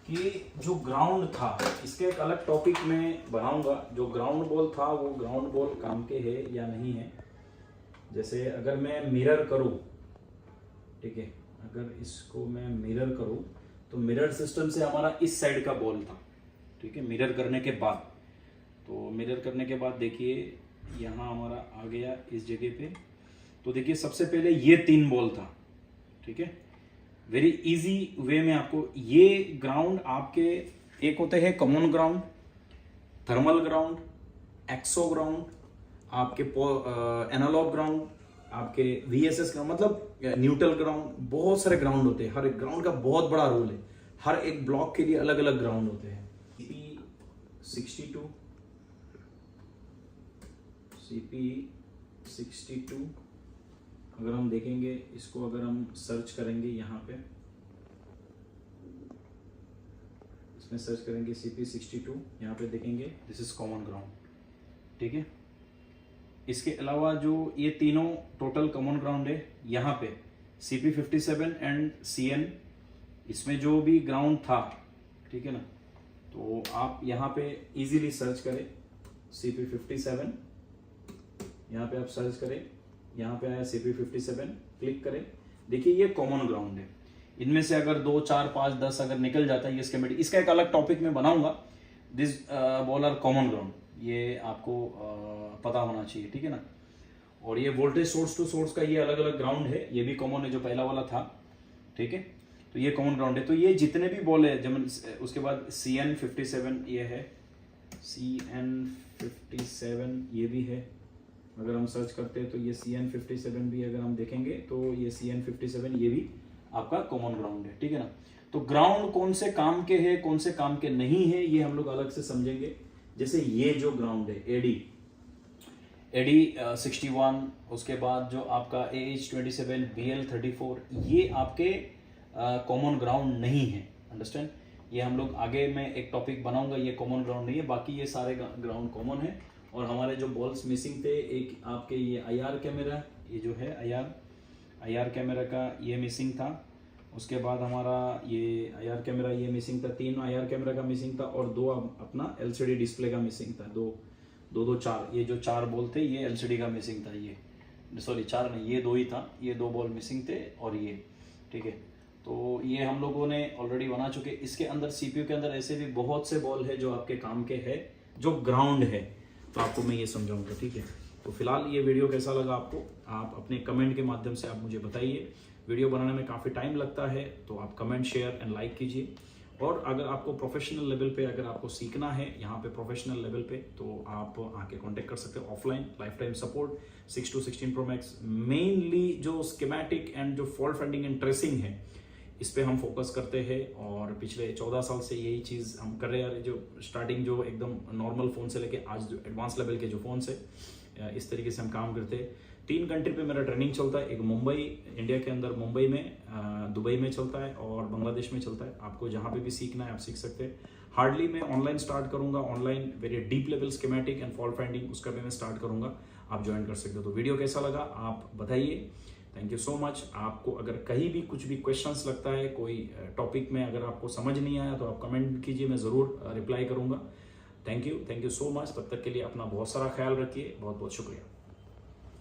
कि जो ग्राउंड था, इसके एक अलग टॉपिक में बनाऊंगा। जो ग्राउंड बॉल था वो ग्राउंड बॉल काम के है या नहीं है। जैसे अगर मैं मिरर करूं, ठीक है, अगर इसको मैं मिरर करूं तो मिरर सिस्टम से हमारा इस साइड का बॉल था, ठीक है। मिरर करने के बाद, तो मिरर करने के बाद देखिए यहाँ हमारा आ गया इस जगह पे। तो देखिए सबसे पहले ये 3 बॉल था, ठीक है। वेरी इजी वे में आपको ये ग्राउंड आपके एक होते हैं कॉमन ग्राउंड, थर्मल ग्राउंड, एक्सो ग्राउंड, आपके एनालॉग ग्राउंड, आपके VSS ग्राउंड, मतलब न्यूट्रल ग्राउंड। बहुत सारे ग्राउंड होते हैं, हर एक ग्राउंड का बहुत बड़ा रोल है। हर एक ब्लॉक के लिए अलग अलग ग्राउंड होते हैं। CP62 अगर हम देखेंगे इसको, अगर हम सर्च करेंगे यहाँ पे, इसमें सर्च करेंगे CP62, यहाँ पे देखेंगे दिस इज कॉमन ग्राउंड, ठीक है। इसके अलावा जो ये तीनों टोटल कॉमन ग्राउंड है, यहाँ पे CP57 एंड CN, इसमें जो भी ग्राउंड था, ठीक है ना। तो आप यहाँ पे इजीली सर्च करें CP57, यहाँ पे आप सर्च करें, यहाँ पे आया CP57, क्लिक करें। देखिए ये कॉमन ग्राउंड है। इनमें से अगर 2, 4, 5, 10 अगर निकल जाता है ये स्कीमेटिक, इसका एक अलग टॉपिक में बनाऊंगा। This ball are common ground, ये आपको पता होना चाहिए, ठीक है ना। और ये वोल्टेज सोर्स टू सोर्स का ये अलग अलग ग्राउंड है, ये भी कॉमन है जो पहला वाला था, ठीक है। तो ये कॉमन ग्राउंड है। तो ये जितने भी बॉल है, जब उसके बाद CN57 ये है, CN57 ये भी है। अगर हम सर्च करते हैं तो ये CN57 भी अगर हम देखेंगे तो ये CN57 ये भी आपका कॉमन ग्राउंड है, ठीक है ना। तो ग्राउंड कौन से काम के है, कौन से काम के नहीं है, ये हम लोग अलग से समझेंगे। जैसे ये जो ग्राउंड है AD 61, उसके बाद जो आपका AH27, BL34, ये आपके कॉमन ग्राउंड नहीं है, अंडरस्टैंड। ये हम लोग आगे में एक टॉपिक बनाऊंगा, ये कॉमन ग्राउंड नहीं है, बाकी ये सारे ग्राउंड कॉमन है। और हमारे जो बॉल्स मिसिंग थे, एक आपके ये IR कैमरा, ये जो है IR कैमरा का ये मिसिंग था। उसके बाद हमारा ये IR कैमरा ये मिसिंग था, 3 IR कैमरा का मिसिंग था, और 2 अपना LCD डिस्प्ले का मिसिंग था। दो 4, ये जो 4 बॉल थे ये LCD का मिसिंग था, ये सॉरी 4 नहीं, ये 2 ही था, ये 2 बॉल मिसिंग थे, और ये ठीक है। तो ये हम लोगों ने ऑलरेडी बना चुके। इसके अंदर CPU के अंदर ऐसे भी बहुत से बॉल है जो आपके काम के है, जो ग्राउंड है, तो आपको मैं ये समझाऊंगा, ठीक है। तो फिलहाल ये वीडियो कैसा लगा आपको, आप अपने कमेंट के माध्यम से आप मुझे बताइए। वीडियो बनाने में काफ़ी टाइम लगता है, तो आप कमेंट, शेयर एंड लाइक कीजिए। और अगर आपको प्रोफेशनल लेवल पे अगर आपको सीखना है यहाँ पे प्रोफेशनल लेवल पे, तो आप आके कांटेक्ट कर सकते हो offline, life time support 6 to 16 Pro Max। Mainly जो स्कीमेटिक एंड जो फॉल्ट फाइंडिंग एंड ट्रेसिंग है, इस पे हम फोकस करते हैं, और पिछले 14 साल से यही चीज़ हम कर रहे हैं। जो स्टार्टिंग जो एकदम नॉर्मल फ़ोन से लेके आज जो एडवांस लेवल के जो फ़ोन से, इस तरीके से हम काम करते हैं। 3 कंट्री पे मेरा ट्रेनिंग चलता है, एक मुंबई, इंडिया के अंदर मुंबई में, दुबई में चलता है, और बांग्लादेश में चलता है। आपको जहाँ पे भी सीखना है आप सीख सकते हैं। हार्डली मैं ऑनलाइन स्टार्ट करूँगा, online very deep level schematic and fault finding, उसका भी मैं स्टार्ट करूँगा, आप ज्वाइन कर सकते हो। तो वीडियो कैसा लगा आप बताइए। Thank you so much. आपको अगर कहीं भी कुछ भी क्वेश्चंस लगता है, कोई टॉपिक में अगर आपको समझ नहीं आया, तो आप कमेंट कीजिए, मैं ज़रूर रिप्लाई करूँगा। Thank you so much. तब तक के लिए अपना बहुत सारा ख्याल रखिए। बहुत बहुत शुक्रिया।